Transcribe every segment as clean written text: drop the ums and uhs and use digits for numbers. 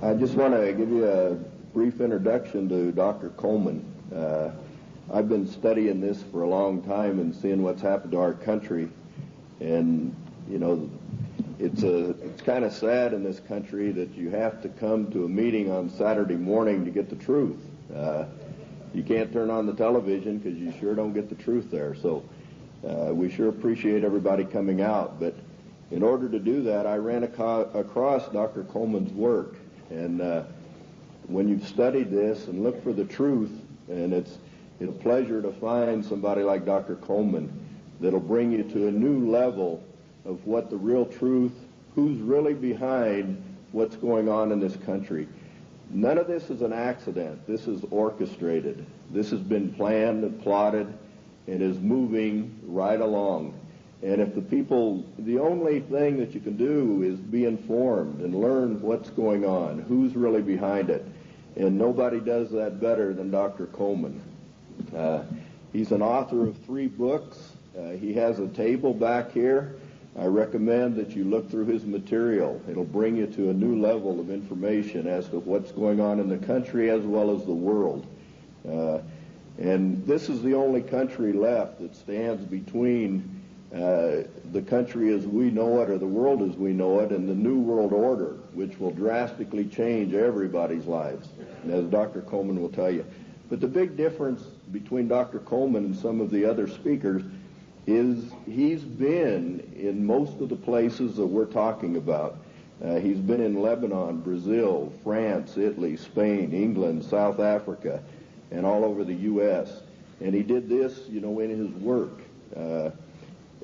I just want to give you a brief introduction to Dr. Coleman. I've been studying this for a long time and seeing what's happened to our country, and you know, it's kind of sad in this country that you have to come to a meeting on Saturday morning to get the truth. You can't turn on the television because you sure don't get the truth there. So we sure appreciate everybody coming out. But in order to do that, I ran across Dr. Coleman's work. And when you've studied this and looked for the truth, and it's a pleasure to find somebody like Dr. Coleman that'll bring you to a new level of what the real truth, who's really behind what's going on in this country. None of this is an accident. This is orchestrated. This has been planned and plotted and is moving right along. And if the people, the only thing that you can do is be informed and learn what's going on, who's really behind it. And nobody does that better than Dr. Coleman. He's an author of 3 books. He has a table back here. I recommend that you look through his material. It'll bring you to a new level of information as to what's going on in the country as well as the world. And this is the only country left that stands between the country as we know it, or the world as we know it, and the New World Order, which will drastically change everybody's lives, as Dr. Coleman will tell you. But the big difference between Dr. Coleman and some of the other speakers is he's been in most of the places that we're talking about. He's been in Lebanon, Brazil, France, Italy, Spain, England, South Africa, and all over the U.S. And he did this, you know, in his work.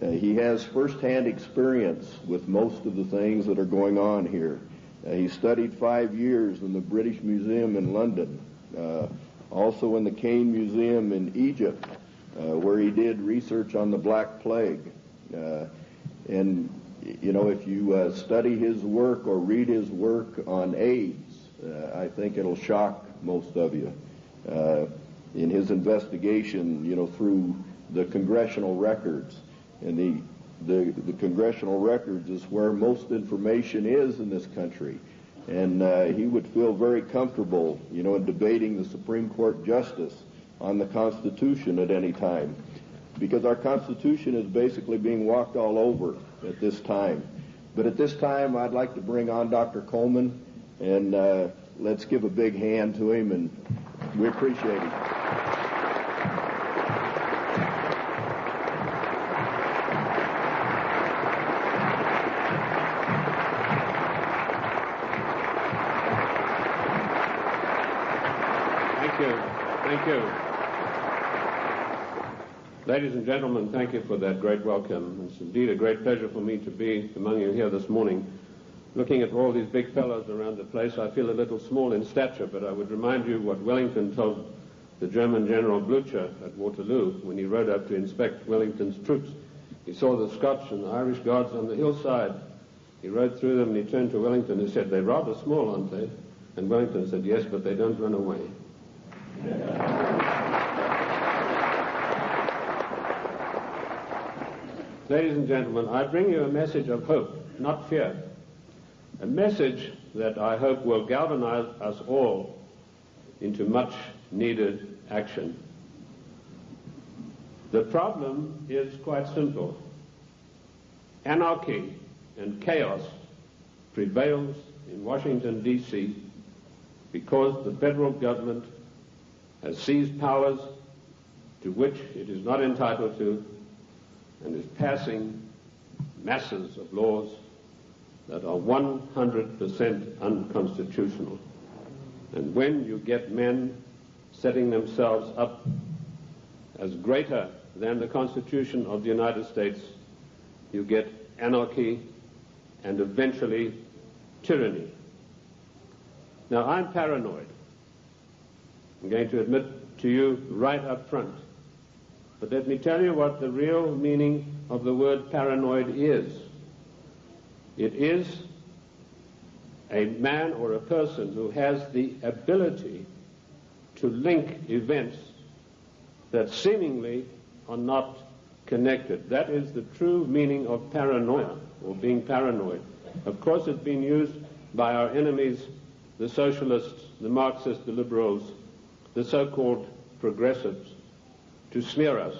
He has first-hand experience with most of the things that are going on here. He studied 5 years in the British Museum in London, also in the Cain Museum in Egypt, where he did research on the Black Plague. And, you know, if you study his work or read his work on AIDS, I think it'll shock most of you. In his investigation, you know, through the congressional records. And the congressional records is where most information is in this country. And he would feel very comfortable, you know, in debating the Supreme Court justice on the Constitution at any time, because our Constitution is basically being walked all over at this time. But at this time, I'd like to bring on Dr. Coleman, and let's give a big hand to him, and we appreciate him. Thank you. Ladies and gentlemen, thank you for that great welcome. It's indeed a great pleasure for me to be among you here this morning. Looking at all these big fellows around the place, I feel a little small in stature, but I would remind you what Wellington told the German General Blücher at Waterloo when he rode up to inspect Wellington's troops. He saw the Scotch and the Irish guards on the hillside. He rode through them and he turned to Wellington and said, "They're rather small, aren't they?" And Wellington said, "Yes, but they don't run away." Ladies and gentlemen, I bring you a message of hope, not fear. A message that I hope will galvanize us all into much needed action. The problem is quite simple. Anarchy and chaos prevails in Washington, D.C. because the federal government has seized powers to which it is not entitled to and is passing masses of laws that are 100% unconstitutional. And when you get men setting themselves up as greater than the Constitution of the United States, you get anarchy and eventually tyranny. Now, I'm paranoid. I'm going to admit to you right up front. But let me tell you what the real meaning of the word paranoid is. It is a man or a person who has the ability to link events that seemingly are not connected. That is the true meaning of paranoia, or being paranoid. Of course, it's been used by our enemies the socialists, the Marxists, the liberals, the so-called progressives, to smear us.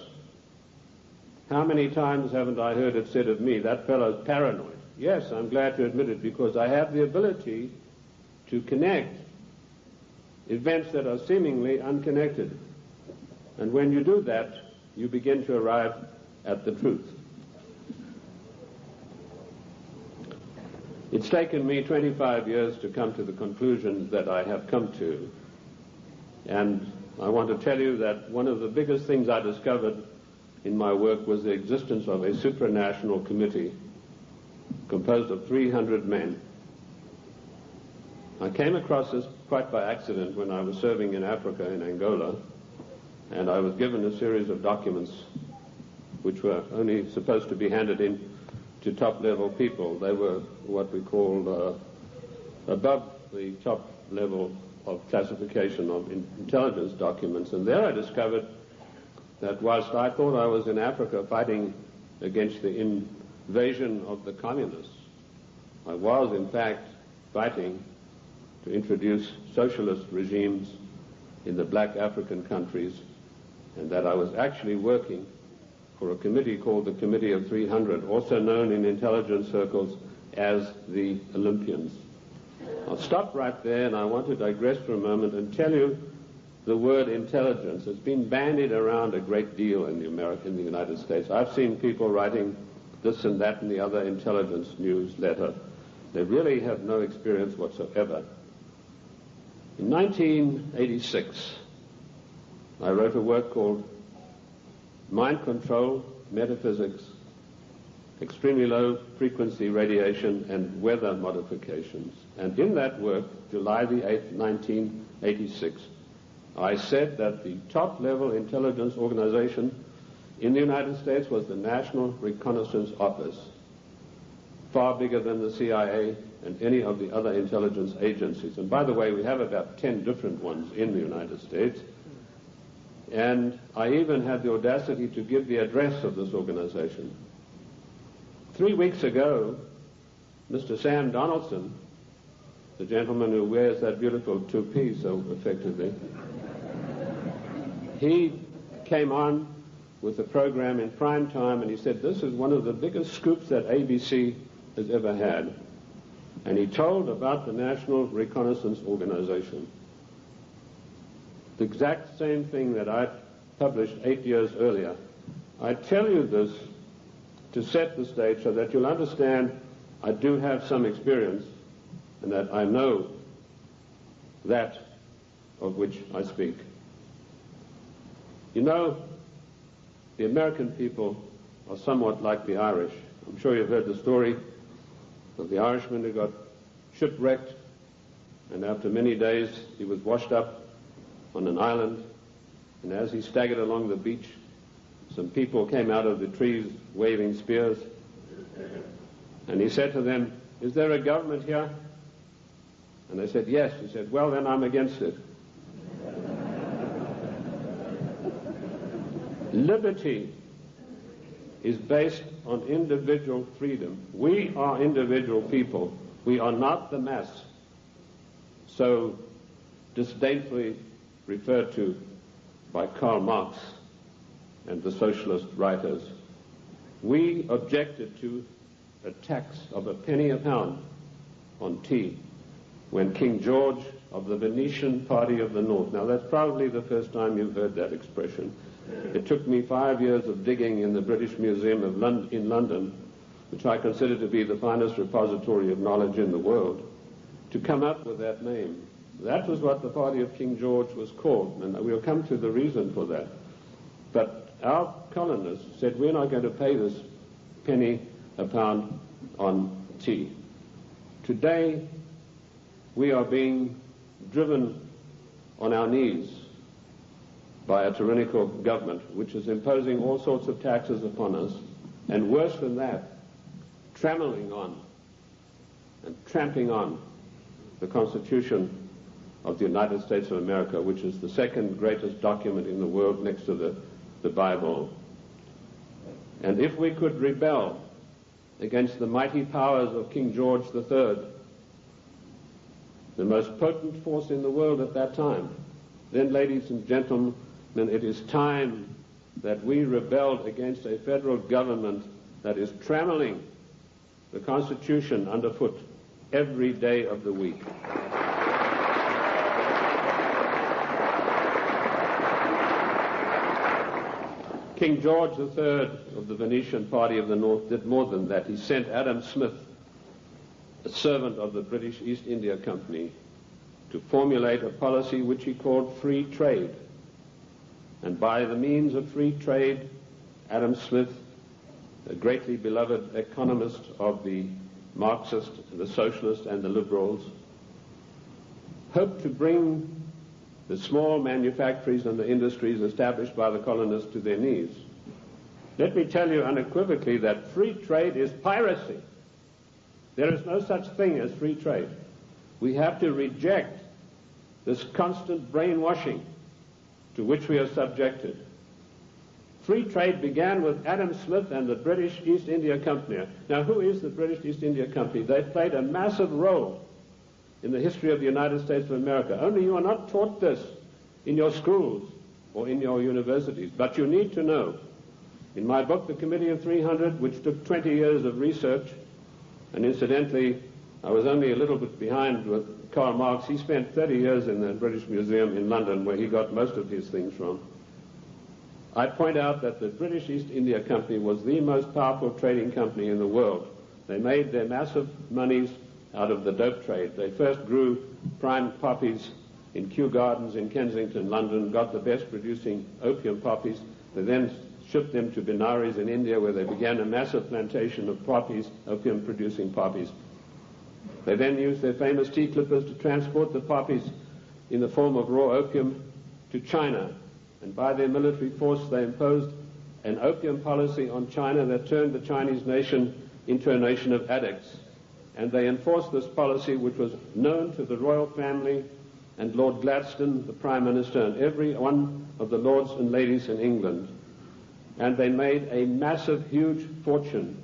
How many times haven't I heard it said of me, that fellow's paranoid? Yes, I'm glad to admit it, because I have the ability to connect events that are seemingly unconnected. And when you do that, you begin to arrive at the truth. It's taken me 25 years to come to the conclusions that I have come to. And I want to tell you that one of the biggest things I discovered in my work was the existence of a supranational committee composed of 300 men. I came across this quite by accident when I was serving in Africa, in Angola, and I was given a series of documents which were only supposed to be handed in to top-level people. They were what we call above the top level of classification of intelligence documents. And there I discovered that whilst I thought I was in Africa fighting against the invasion of the communists, I was in fact fighting to introduce socialist regimes in the black African countries, and that I was actually working for a committee called the Committee of 300, also known in intelligence circles as the Olympians. I'll stop right there, and I want to digress for a moment and tell you the word intelligence has been bandied around a great deal in the United States. I've seen people writing this and that and the other intelligence newsletter. They really have no experience whatsoever. In 1986, I wrote a work called Mind Control, Metaphysics, Extremely Low Frequency Radiation, and Weather Modifications. And in that work, July the 8th, 1986, I said that the top-level intelligence organization in the United States was the National Reconnaissance Office, far bigger than the CIA and any of the other intelligence agencies. And by the way, we have about 10 different ones in the United States. And I even had the audacity to give the address of this organization. 3 weeks ago, Mr. Sam Donaldson, the gentleman who wears that beautiful toupee so effectively, he came on with a program in prime time, and he said, this is one of the biggest scoops that ABC has ever had. And he told about the National Reconnaissance Organization. The exact same thing that I published 8 years earlier. I tell you this to set the stage so that you'll understand I do have some experience and that I know that of which I speak. You know, the American people are somewhat like the Irish. I'm sure you've heard the story of the Irishman who got shipwrecked, and after many days he was washed up on an island, and as he staggered along the beach, some people came out of the trees waving spears, and he said to them, is there a government here? And they said, yes. He said, well, then I'm against it. Liberty is based on individual freedom. We are individual people. We are not the mass, so disdainfully referred to by Karl Marx and the socialist writers. We objected to a tax of a penny a pound on tea when King George of the Venetian Party of the North, now that's probably the first time you've heard that expression. It took me 5 years of digging in the British Museum in London, which I consider to be the finest repository of knowledge in the world, to come up with that name. That was what the party of King George was called, and we'll come to the reason for that. But our colonists said, we're not going to pay this penny a pound on tea. Today, we are being driven on our knees by a tyrannical government which is imposing all sorts of taxes upon us, and worse than that, trammeling on and tramping on the Constitution of the United States of America, which is the second greatest document in the world next to the Bible. And if we could rebel against the mighty powers of King George III, the most potent force in the world at that time. Then, ladies and gentlemen, it is time that we rebelled against a federal government that is trammeling the Constitution underfoot every day of the week. King George III of the Venetian Party of the North did more than that. He sent Adam Smith, a servant of the British East India Company, to formulate a policy which he called free trade. And by the means of free trade, Adam Smith, a greatly beloved economist of the Marxist, the socialist, and the liberals, hoped to bring the small manufactories and the industries established by the colonists to their knees. Let me tell you unequivocally that free trade is piracy. There is no such thing as free trade. We have to reject this constant brainwashing to which we are subjected. Free trade began with Adam Smith and the British East India Company. Now, who is the British East India Company? They played a massive role in the history of the United States of America. Only you are not taught this in your schools or in your universities, but you need to know. In my book, The Committee of 300, which took 20 years of research, and incidentally, I was only a little bit behind with Karl Marx. He spent 30 years in the British Museum in London, where he got most of his things from. I point out that the British East India Company was the most powerful trading company in the world. They made their massive monies out of the dope trade. They first grew prime poppies in Kew Gardens in Kensington, London, got the best producing opium poppies. They then shipped them to Benares in India, where they began a massive plantation of poppies, opium-producing poppies. They then used their famous tea clippers to transport the poppies in the form of raw opium to China. And by their military force, they imposed an opium policy on China that turned the Chinese nation into a nation of addicts. And they enforced this policy, which was known to the royal family and Lord Gladstone, the Prime Minister, and every one of the lords and ladies in England. And they made a massive, huge fortune.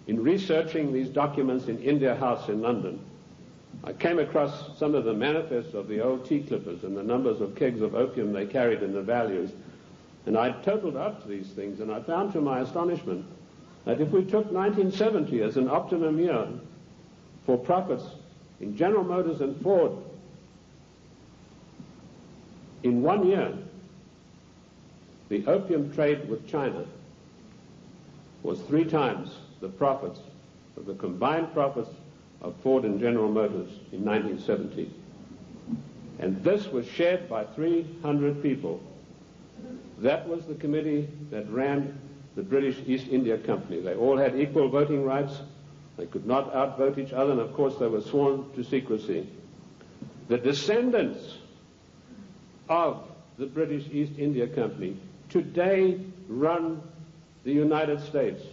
In researching these documents in India House in London, I came across some of the manifests of the old tea clippers and the numbers of kegs of opium they carried and the values. And I totaled up these things, and I found to my astonishment that if we took 1970 as an optimum year for profits in General Motors and Ford, in 1 year, the opium trade with China was 3 times the profits of the combined profits of Ford and General Motors in 1970. And this was shared by 300 people. That was the committee that ran the British East India Company. They all had equal voting rights. They could not outvote each other, and of course they were sworn to secrecy. The descendants of the British East India Company today run the United States.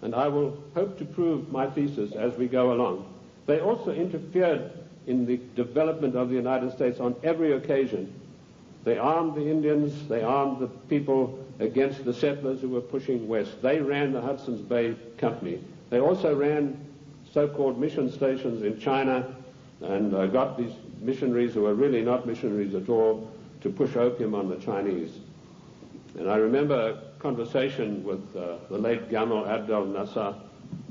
And I will hope to prove my thesis as we go along. They also interfered in the development of the United States on every occasion. They armed the Indians, they armed the people against the settlers who were pushing west. They ran the Hudson's Bay Company. They also ran so-called mission stations in China and got these missionaries who were really not missionaries at all to push opium on the Chinese. And I remember a conversation with the late Gamal Abdel Nasser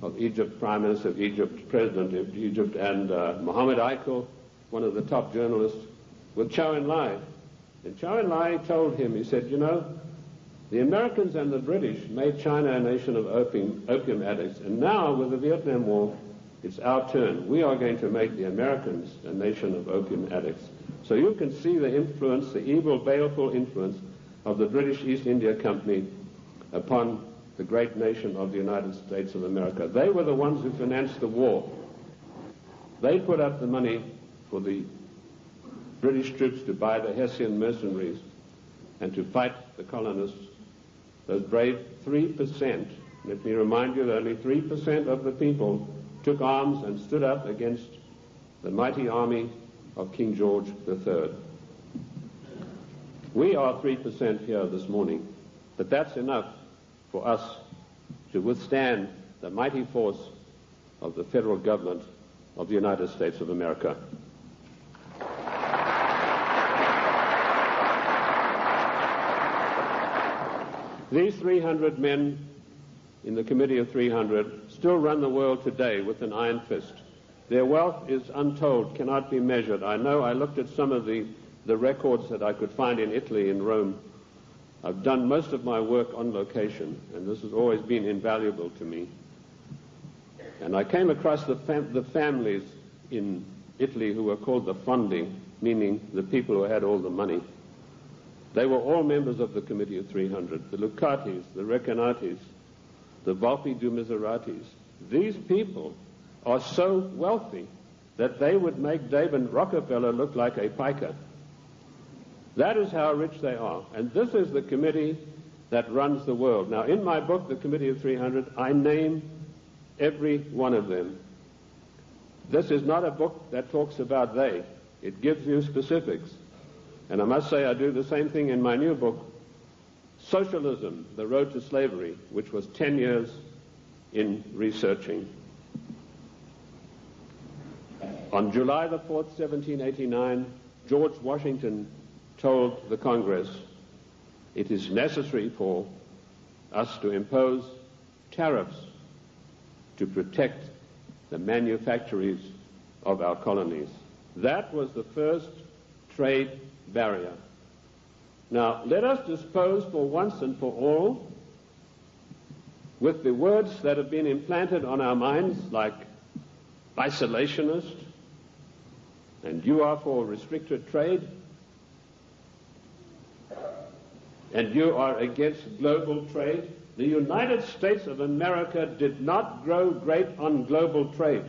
of Egypt, Prime Minister of Egypt, President of Egypt, and Mohammed Aikel, one of the top journalists, with Chow En-lai. And Chow En-lai told him, he said, you know, the Americans and the British made China a nation of opium addicts, and now with the Vietnam War, it's our turn. We are going to make the Americans a nation of opium addicts. So you can see the influence, the evil, baleful influence of the British East India Company upon the great nation of the United States of America. They were the ones who financed the war. They put up the money for the British troops to buy the Hessian mercenaries and to fight the colonists. Those brave 3%, let me remind you that only 3% of the people took arms and stood up against the mighty army of King George III. We are 3% here this morning, but that's enough for us to withstand the mighty force of the federal government of the United States of America. These 300 men in the Committee of 300 still run the world today with an iron fist. Their wealth is untold, cannot be measured. I know I looked at some of the records that I could find in Italy, in Rome. I've done most of my work on location, and this has always been invaluable to me. And I came across the families in Italy who were called the fondi, meaning the people who had all the money. They were all members of the Committee of 300, the Lucatis, the Recanatis, the Volpi du Miseratis. These people are so wealthy that they would make David Rockefeller look like a piker. That is how rich they are. And this is the committee that runs the world. Now, in my book, The Committee of 300, I name every one of them. This is not a book that talks about they. It gives you specifics. And I must say I do the same thing in my new book, Socialism, The Road to Slavery, which was 10 years in researching. On July the 4th, 1789, George Washington told the Congress, it is necessary for us to impose tariffs to protect the manufactories of our colonies. That was the first trade barrier. Now, let us dispose for once and for all with the words that have been implanted on our minds, like isolationist, and you are for restricted trade, and you are against global trade. The United States of America did not grow great on global trade.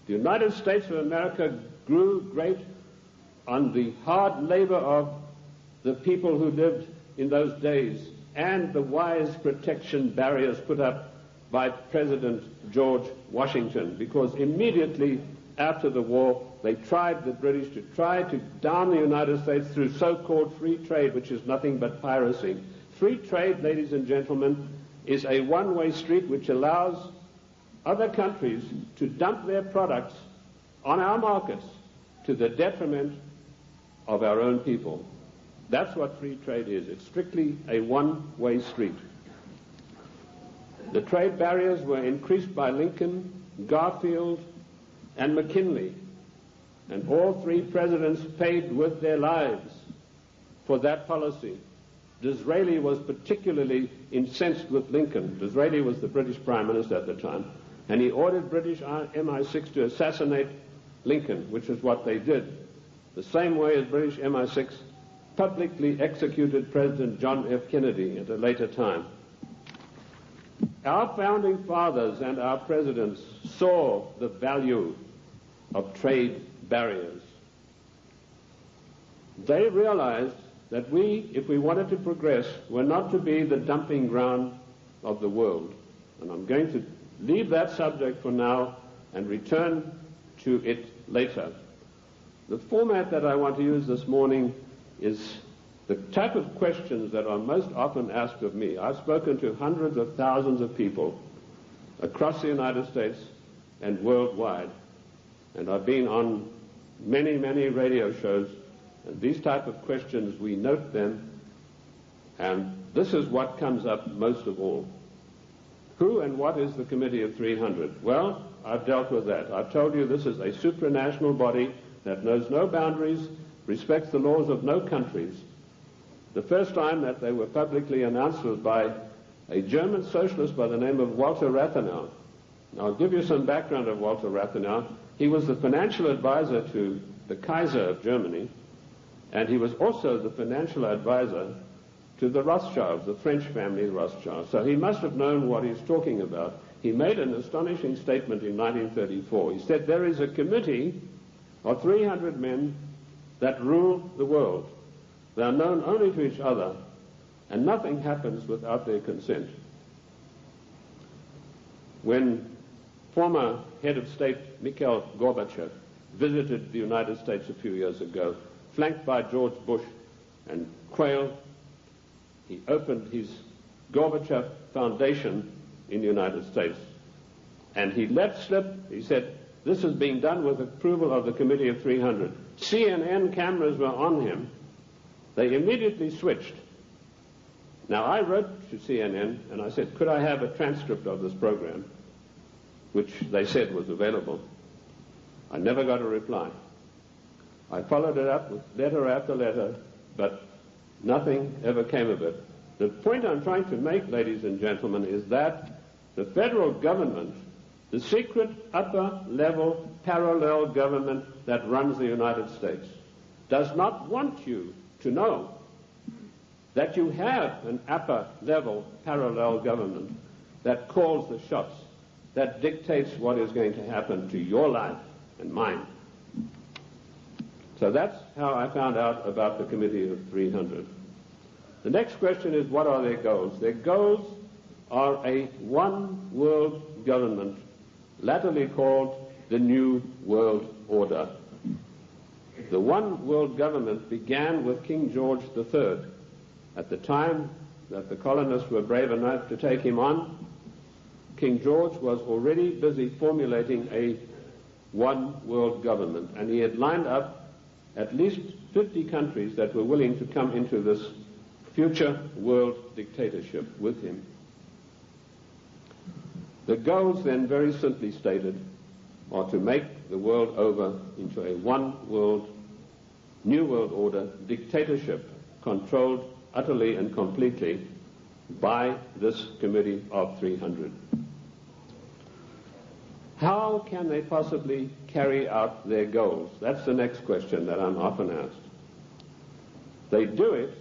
The United States of America grew great on the hard labor of the people who lived in those days and the wise protection barriers put up by President George Washington, because immediately after the war they tried, the British, to try to down the United States through so-called free trade, which is nothing but piracy. Free trade, ladies and gentlemen, is a one-way street which allows other countries to dump their products on our markets to the detriment of our own people. That's what free trade is. It's strictly a one-way street. The trade barriers were increased by Lincoln, Garfield, and McKinley, and all three presidents paid with their lives for that policy. Disraeli was particularly incensed with Lincoln. Disraeli was the British Prime Minister at the time, and he ordered British MI6 to assassinate Lincoln, which is what they did, the same way as British MI6 publicly executed President John F. Kennedy at a later time. Our founding fathers and our presidents saw the value of trade barriers. They realized that we, if we wanted to progress, were not to be the dumping ground of the world. And I'm going to leave that subject for now and return to it later. The format that I want to use this morning is the type of questions that are most often asked of me. I've spoken to hundreds of thousands of people across the United States and worldwide, and I've been on many, many radio shows, and these type of questions, we note them, and this is what comes up most of all. Who and what is the Committee of 300? Well, I've dealt with that. I've told you this is a supranational body that knows no boundaries, respects the laws of no countries. The first time that they were publicly announced was by a German socialist by the name of Walter Rathenau. Now, I'll give you some background of Walter Rathenau. He was the financial advisor to the Kaiser of Germany, and he was also the financial advisor to the Rothschilds, the French family Rothschild. So he must have known what he's talking about. He made an astonishing statement in 1934. He said, there is a committee of 300 men that rule the world. They are known only to each other, and nothing happens without their consent. When former head of state Mikhail Gorbachev visited the United States a few years ago, flanked by George Bush and Quayle, he opened his Gorbachev Foundation in the United States. And he let slip, he said, this is being done with approval of the Committee of 300. CNN cameras were on him. They immediately switched. Now, I wrote to CNN and I said, could I have a transcript of this program, which they said was available. I never got a reply. I followed it up with letter after letter, but nothing ever came of it. The point I'm trying to make, ladies and gentlemen, is that the federal government, the secret upper-level parallel government that runs the United States, does not want you to know that you have an upper-level parallel government that calls the shots, that dictates what is going to happen to your life and mine. So that's how I found out about the Committee of 300. The next question is, what are their goals? Their goals are a one-world government, latterly called the New World Order. The one-world government began with King George III. At the time that the colonists were brave enough to take him on, King George was already busy formulating a one-world government, and he had lined up at least 50 countries that were willing to come into this future world dictatorship with him. The goals then, very simply stated, are to make the world over into a one-world, new world order dictatorship controlled utterly and completely by this Committee of 300. How can they possibly carry out their goals? That's the next question that I'm often asked. They do it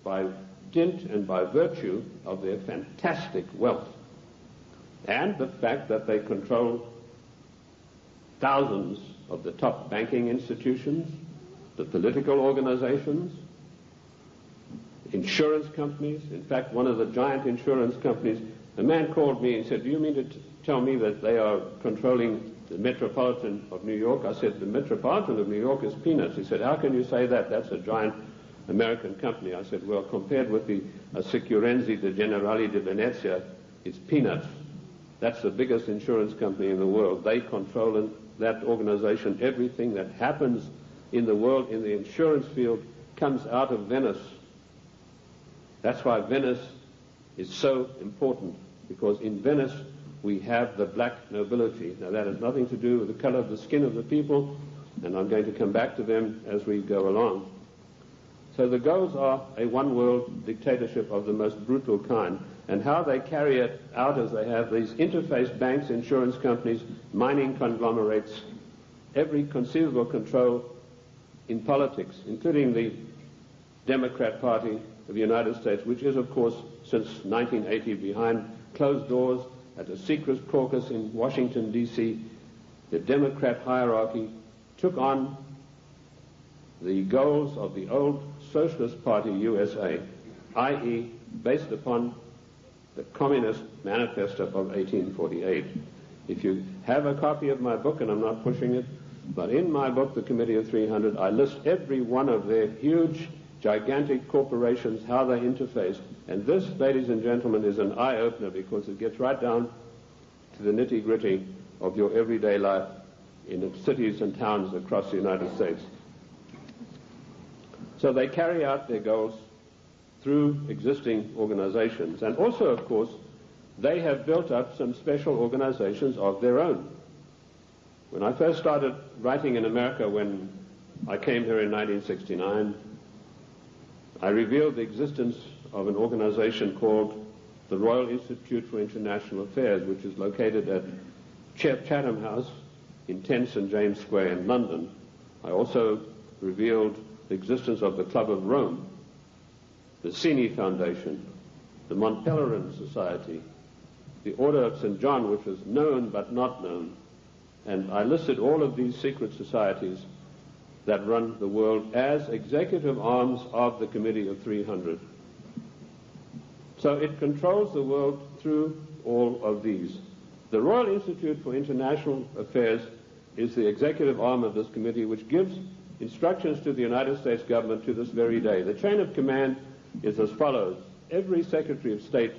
by dint and by virtue of their fantastic wealth and the fact that they control thousands of the top banking institutions, the political organizations, insurance companies. In fact, one of the giant insurance companies, a man called me and said, do you mean to tell me that they are controlling the Metropolitan of New York? I said, the Metropolitan of New York is peanuts. He said, how can you say that? That's a giant American company. I said, well, compared with the sicurezza, the Generali di Venezia, it's peanuts. That's the biggest insurance company in the world. They control in that organization everything that happens in the world in the insurance field comes out of Venice. That's why Venice is so important, because in Venice we have the black nobility. Now that has nothing to do with the color of the skin of the people, and I'm going to come back to them as we go along. So the goals are a one-world dictatorship of the most brutal kind, and how they carry it out is they have these interface banks, insurance companies, mining conglomerates, every conceivable control in politics, including the Democrat Party of the United States, which is, of course, since 1980 behind closed doors at a secret caucus in Washington, D.C. The Democrat hierarchy took on the goals of the old Socialist Party USA, i.e., based upon the Communist Manifesto of 1848. If you have a copy of my book, and I'm not pushing it, but in my book, The Committee of 300, I list every one of their huge, gigantic corporations, how they interface. And this, ladies and gentlemen, is an eye-opener, because it gets right down to the nitty-gritty of your everyday life in the cities and towns across the United States. So they carry out their goals through existing organizations. And also, of course, they have built up some special organizations of their own. When I first started writing in America, when I came here in 1969, I revealed the existence of an organization called the Royal Institute for International Affairs, which is located at Chatham House in 10 St. James Square in London. I also revealed the existence of the Club of Rome, the Cini Foundation, the Mont Pelerin Society, the Order of St. John, which was known but not known. And I listed all of these secret societies that run the world as executive arms of the Committee of 300. So it controls the world through all of these. The Royal Institute for International Affairs is the executive arm of this committee, which gives instructions to the United States government to this very day. The chain of command is as follows. Every Secretary of State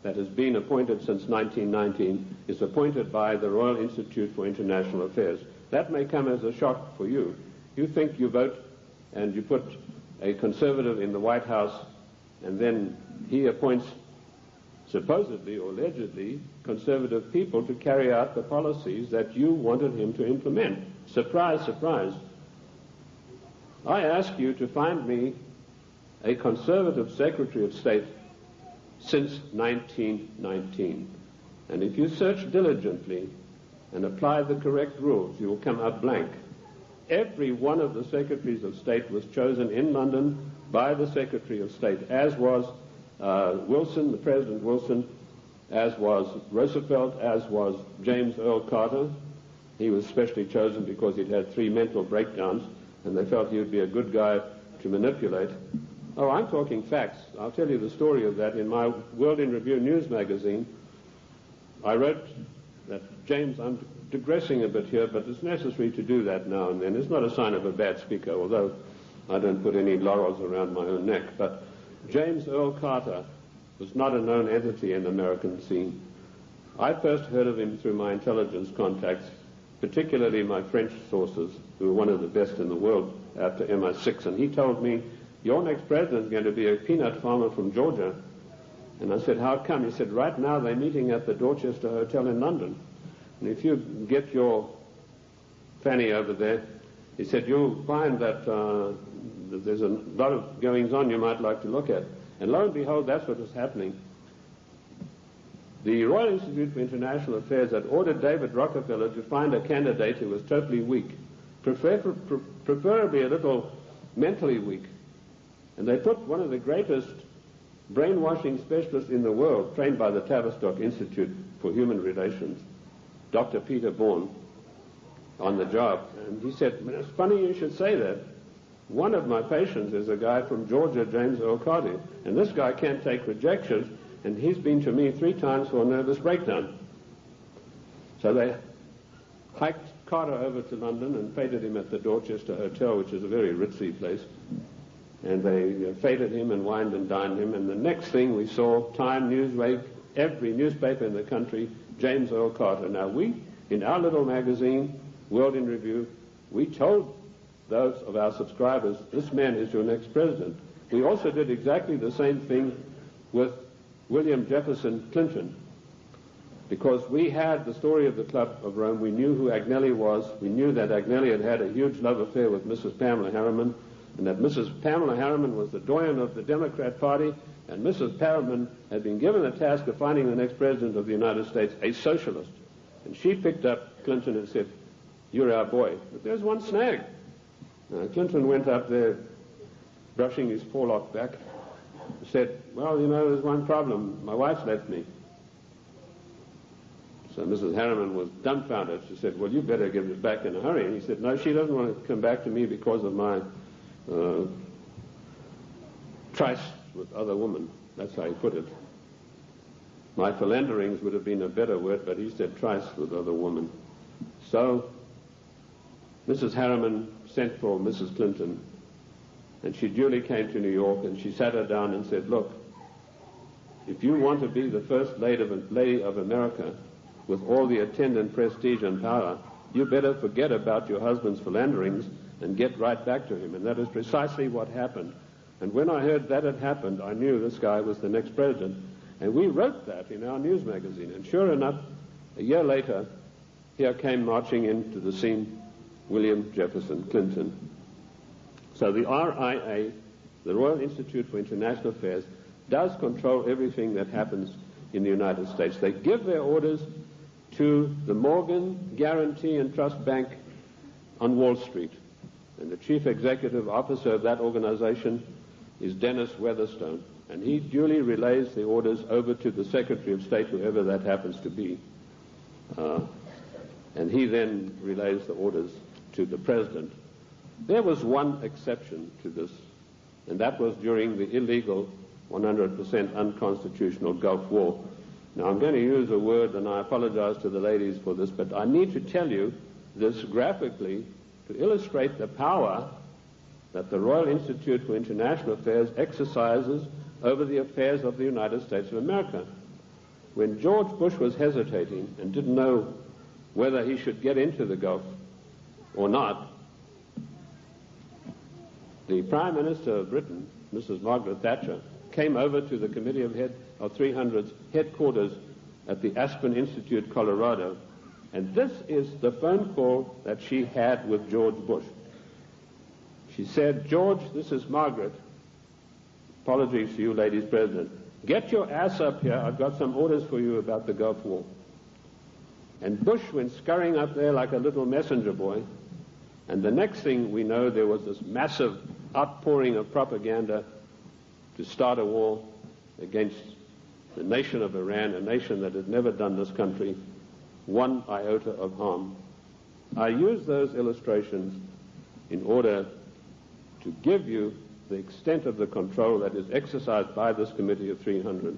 that has been appointed since 1919 is appointed by the Royal Institute for International Affairs. That may come as a shock for you. You think you vote and you put a conservative in the White House, and then he appoints supposedly or allegedly conservative people to carry out the policies that you wanted him to implement. Surprise, surprise. I ask you to find me a conservative Secretary of State since 1919. And if you search diligently and apply the correct rules, you will come out blank. Every one of the Secretaries of State was chosen in London by the Secretary of State, as was Wilson, the President Wilson, as was Roosevelt, as was James Earl Carter. He was specially chosen because he'd had 3 mental breakdowns, and they felt he would be a good guy to manipulate. Oh, I'm talking facts. I'll tell you the story of that. In my World in Review news magazine, I wrote that James, I'm digressing a bit here, but it's necessary to do that now and then. It's not a sign of a bad speaker, although I don't put any laurels around my own neck. But James Earl Carter was not a known entity in the American scene. I first heard of him through my intelligence contacts, particularly my French sources, who were one of the best in the world after MI6, and he told me, your next president is going to be a peanut farmer from Georgia. And I said, how come? He said, right now they're meeting at the Dorchester Hotel in London. And if you get your fanny over there, he said, you'll find that there's a lot of goings-on you might like to look at. And lo and behold, that's what was happening. The Royal Institute for International Affairs had ordered David Rockefeller to find a candidate who was totally weak, preferably a little mentally weak. And they put one of the greatest brainwashing specialists in the world, trained by the Tavistock Institute for Human Relations, Dr. Peter Bourne, on the job. And he said, it's funny you should say that. One of my patients is a guy from Georgia, James Earl Carter, and this guy can't take rejection, and he's been to me 3 times for a nervous breakdown. So they hiked Carter over to London and feted him at the Dorchester Hotel, which is a very ritzy place. And they feted him and wined and dined him, and the next thing we saw, Time, Newsweek, every newspaper in the country, James Earl Carter. Now we, in our little magazine, World in Review, we told those of our subscribers, this man is your next president. We also did exactly the same thing with William Jefferson Clinton, because we had the story of the Club of Rome. We knew who Agnelli was. We knew that Agnelli had had a huge love affair with Mrs. Pamela Harriman, and that Mrs. Pamela Harriman was the doyen of the Democrat Party, and Mrs. Harriman had been given the task of finding the next president of the United States, a socialist. And she picked up Clinton and said, you're our boy. But there's one snag. Clinton went up there brushing his forelock back, said, well, you know, there's one problem. My wife's left me. So Mrs. Harriman was dumbfounded. She said, well, you better give it back in a hurry. And he said, no, she doesn't want to come back to me because of my tryst with other women. That's how he put it. My philanderings would have been a better word, but he said tryst with other women. So Mrs. Harriman sent for Mrs. Clinton, and she duly came to New York, and she sat her down and said, look, if you want to be the first lady of America with all the attendant prestige and power, you better forget about your husband's philanderings and get right back to him. And that is precisely what happened. And when I heard that had happened, I knew this guy was the next president. And we wrote that in our news magazine. And sure enough, a year later, here came marching into the scene William Jefferson Clinton. So the RIA, the Royal Institute for International Affairs, does control everything that happens in the United States. They give their orders to the Morgan Guarantee and Trust Bank on Wall Street. And the chief executive officer of that organization is Dennis Weatherstone. And he duly relays the orders over to the Secretary of State, whoever that happens to be. And he then relays the orders to the President. There was one exception to this, and that was during the illegal, 100% unconstitutional Gulf War. Now, I'm going to use a word, and I apologize to the ladies for this, but I need to tell you this graphically to illustrate the power that the Royal Institute for International Affairs exercises over the affairs of the United States of America. when George Bush was hesitating and didn't know whether he should get into the Gulf or not, the Prime Minister of Britain, Mrs. Margaret Thatcher, came over to the Committee of 300's headquarters at the Aspen Institute, Colorado, and this is the phone call that she had with George Bush. She said, "George, this is Margaret. Apologies to you, ladies president. Get your ass up here. I've got some orders for you about the Gulf War." And Bush went scurrying up there like a little messenger boy, and the next thing we know, there was this massive outpouring of propaganda to start a war against the nation of Iran, a nation that had never done this country one iota of harm. I use those illustrations in order to give you the extent of the control that is exercised by this Committee of 300.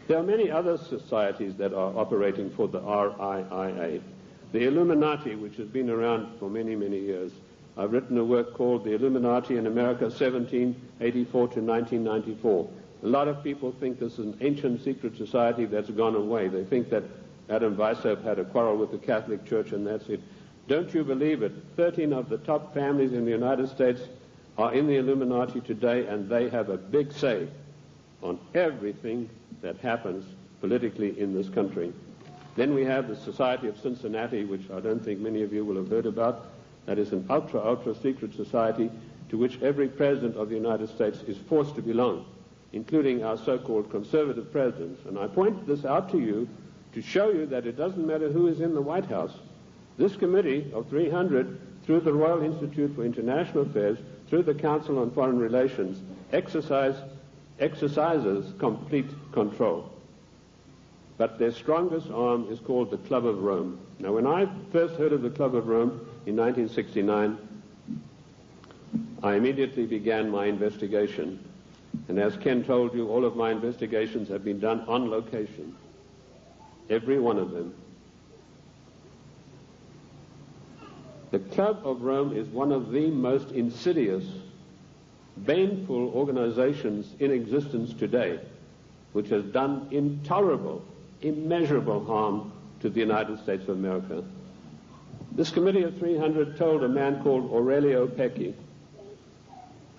There are many other societies that are operating for the RIIA. The Illuminati, which has been around for many, many years. I've written a work called The Illuminati in America, 1784 to 1994. A lot of people think this is an ancient secret society that's gone away. They think that Adam Weishaupt had a quarrel with the Catholic Church and that's it. Don't you believe it? 13 of the top families in the United States are in the Illuminati today, and they have a big say on everything that happens politically in this country. Then we have the Society of Cincinnati, which I don't think many of you will have heard about. That is an ultra secret society to which every president of the United States is forced to belong, including our so-called conservative presidents. And I point this out to you to show you that it doesn't matter who is in the White House. This Committee of 300, through the Royal Institute for International Affairs, through the Council on Foreign Relations, exercises complete control. But their strongest arm is called the Club of Rome. Now, when I first heard of the Club of Rome in 1969, I immediately began my investigation. And as Ken told you, all of my investigations have been done on location. Every one of them. The Club of Rome is one of the most insidious, baneful organizations in existence today, which has done intolerable, immeasurable harm to the United States of America. This Committee of 300 told a man called Aurelio Pecchi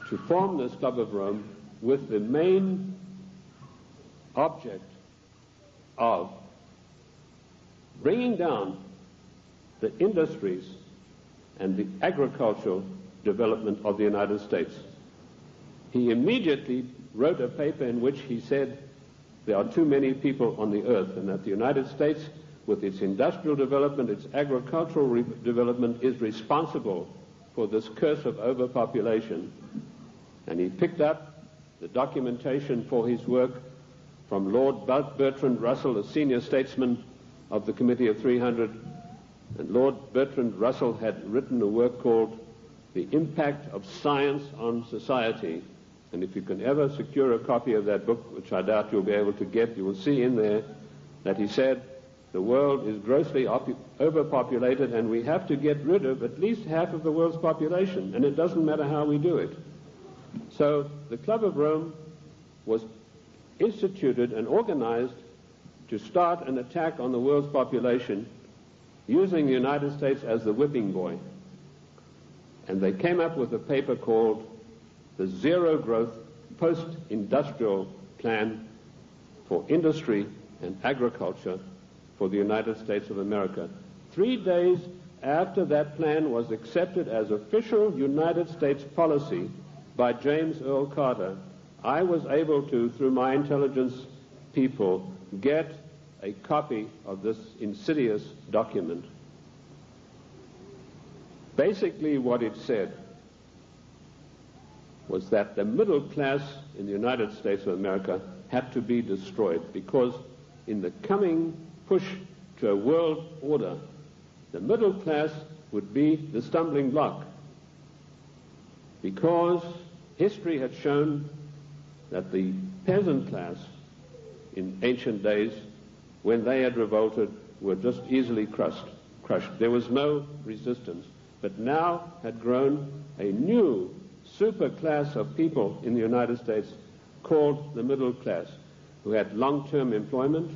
to form this Club of Rome with the main object of bringing down the industries and the agricultural development of the United States. He immediately wrote a paper in which he said there are too many people on the earth and that the United States, with its industrial development, its agricultural development, is responsible for this curse of overpopulation. And he picked up the documentation for his work from Lord Bertrand Russell, a senior statesman of the Committee of 300. And Lord Bertrand Russell had written a work called The Impact of Science on Society. And if you can ever secure a copy of that book, which I doubt you'll be able to get, you will see in there that he said the world is grossly overpopulated and we have to get rid of at least half of the world's population, and it doesn't matter how we do it. So the Club of Rome was instituted and organized to start an attack on the world's population using the United States as the whipping boy. And they came up with a paper called the Zero Growth Post-Industrial Plan for Industry and Agriculture for the United States of America. 3 days after that plan was accepted as official United States policy by James Earl Carter, I was able to, through my intelligence people, get a copy of this insidious document. Basically what it said was that the middle class in the United States of America had to be destroyed because in the coming push to a world order, the middle class would be the stumbling block because history had shown that the peasant class in ancient days, when they had revolted, were just easily crushed. There was no resistance. But now had grown a new super class of people in the United States called the middle class, who had long-term employment,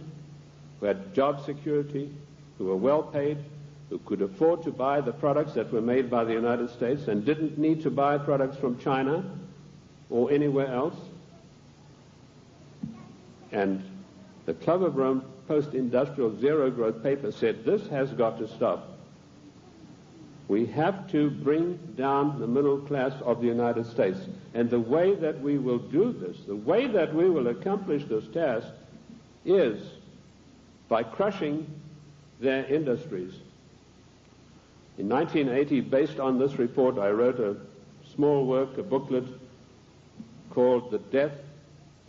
who had job security, who were well paid, who could afford to buy the products that were made by the United States and didn't need to buy products from China or anywhere else. And the Club of Rome post-industrial zero-growth paper said, this has got to stop. We have to bring down the middle class of the United States. And the way that we will do this, the way that we will accomplish this task, is by crushing their industries. In 1980, based on this report, I wrote a small work, a booklet, called The Death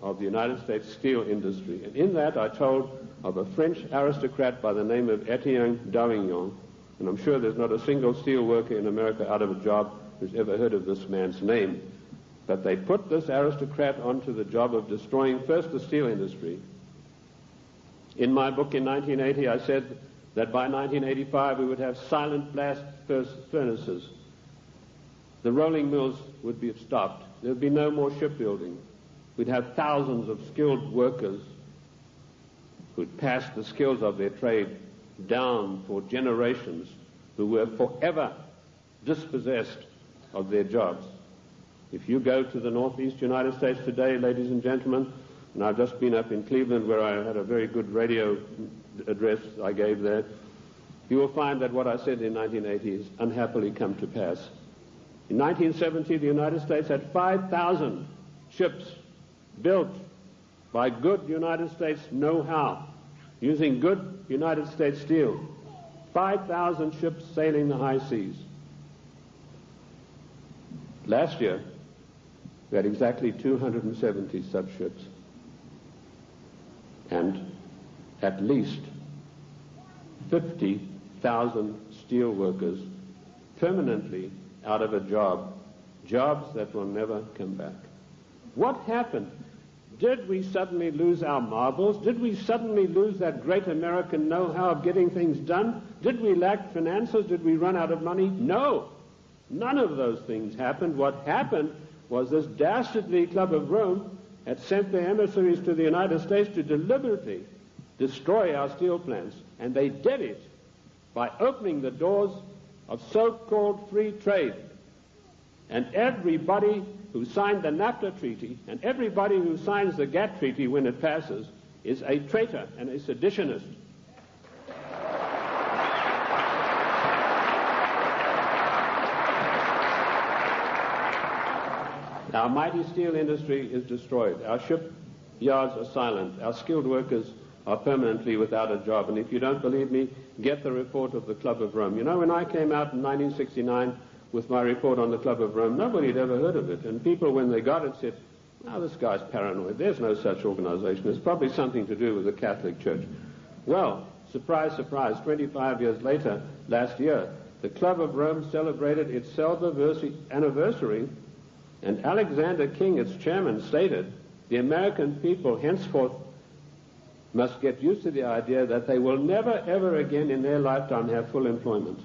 of the United States Steel Industry. And in that I told of a French aristocrat by the name of Etienne d'Avignon, and I'm sure there's not a single steel worker in America out of a job who's ever heard of this man's name. But they put this aristocrat onto the job of destroying first the steel industry. In my book in 1980, I said that by 1985 we would have silent blast furnaces. The rolling mills would be stopped. There would be no more shipbuilding. We'd have thousands of skilled workers who'd passed the skills of their trade down for generations, who were forever dispossessed of their jobs. If you go to the northeast United States today, ladies and gentlemen, and I've just been up in Cleveland where I had a very good radio address I gave there, you will find that what I said in 1980 has unhappily come to pass. In 1970, the United States had 5,000 ships built by good United States know-how, using good United States steel. 5,000 ships sailing the high seas. Last year, we had exactly 270 such ships. And at least 50,000 steel workers permanently out of a job, jobs that will never come back. What happened? Did we suddenly lose our marbles? Did we suddenly lose that great American know-how of getting things done? Did we lack finances? Did we run out of money? No. None of those things happened. What happened was this dastardly Club of Rome had sent their emissaries to the United States to deliberately destroy our steel plants. And they did it by opening the doors of so-called free trade. And everybody who signed the NAFTA treaty and everybody who signs the GATT treaty when it passes is a traitor and a seditionist. Our mighty steel industry is destroyed. Our shipyards are silent. Our skilled workers are permanently without a job. And if you don't believe me, get the report of the Club of Rome. You know, when I came out in 1969 with my report on the Club of Rome, nobody had ever heard of it. And people, when they got it, said, "Oh, this guy's paranoid. There's no such organization. It's probably something to do with the Catholic Church." Well, surprise, surprise, 25 years later, last year, the Club of Rome celebrated its anniversary, and Alexander King, its chairman, stated, the American people henceforth must get used to the idea that they will never, ever again in their lifetime have full employment.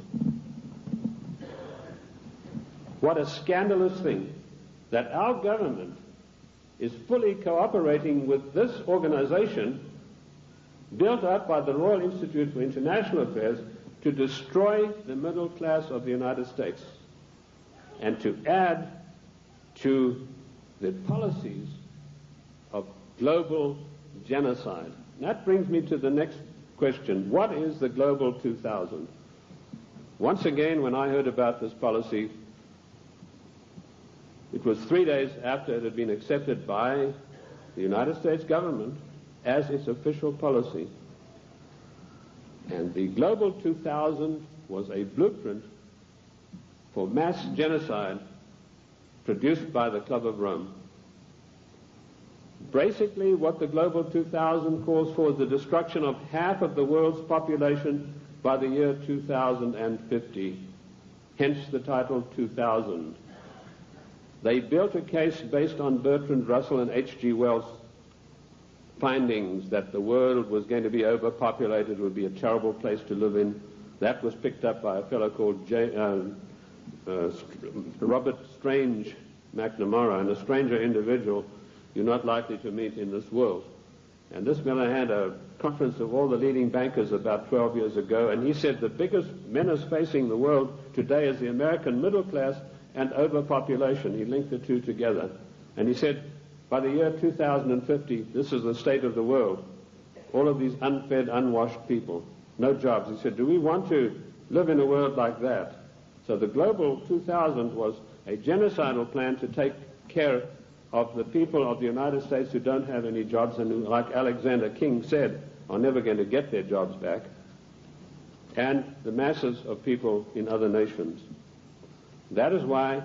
What a scandalous thing that our government is fully cooperating with this organization built up by the Royal Institute for International Affairs to destroy the middle class of the United States and to add to the policies of global genocide. And that brings me to the next question. What is the Global 2000? Once again, when I heard about this policy, it was 3 days after it had been accepted by the United States government as its official policy. And the Global 2000 was a blueprint for mass genocide produced by the Club of Rome. Basically, what the Global 2000 calls for is the destruction of half of the world's population by the year 2050. Hence the title 2000. They built a case based on Bertrand Russell and H.G. Wells' findings that the world was going to be overpopulated, would be a terrible place to live in. That was picked up by a fellow called Robert Strange McNamara, and a stranger individual you're not likely to meet in this world. And this Miller had a conference of all the leading bankers about 12 years ago, and he said the biggest menace facing the world today is the American middle class and overpopulation. He linked the two together. And he said, by the year 2050, this is the state of the world. All of these unfed, unwashed people, no jobs. He said, do we want to live in a world like that? So the Global 2000 was a genocidal plan to take care of the people of the United States who don't have any jobs and who, like Alexander King said, are never going to get their jobs back, and the masses of people in other nations. That is why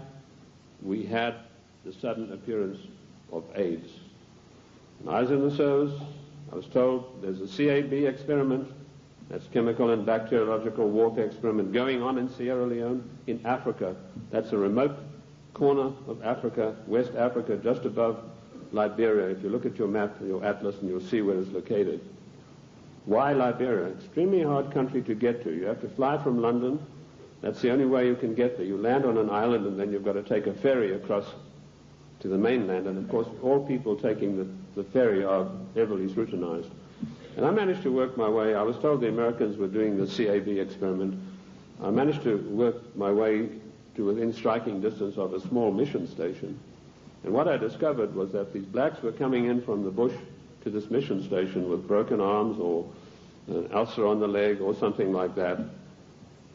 we had the sudden appearance of AIDS. When I was in the service, I was told there's a CAB experiment, that's chemical and bacteriological warfare experiment, going on in Sierra Leone, in Africa. That's a remote corner of Africa, West Africa, just above Liberia. If you look at your map, your atlas, and you'll see where it's located. Why Liberia? Extremely hard country to get to. You have to fly from London. That's the only way you can get there. You land on an island, and then you've got to take a ferry across to the mainland. And of course, all people taking the ferry are heavily scrutinized. And I managed to work my way. I was told the Americans were doing the CAB experiment. I managed to work my way to within striking distance of a small mission station. And what I discovered was that these blacks were coming in from the bush to this mission station with broken arms or an ulcer on the leg or something like that.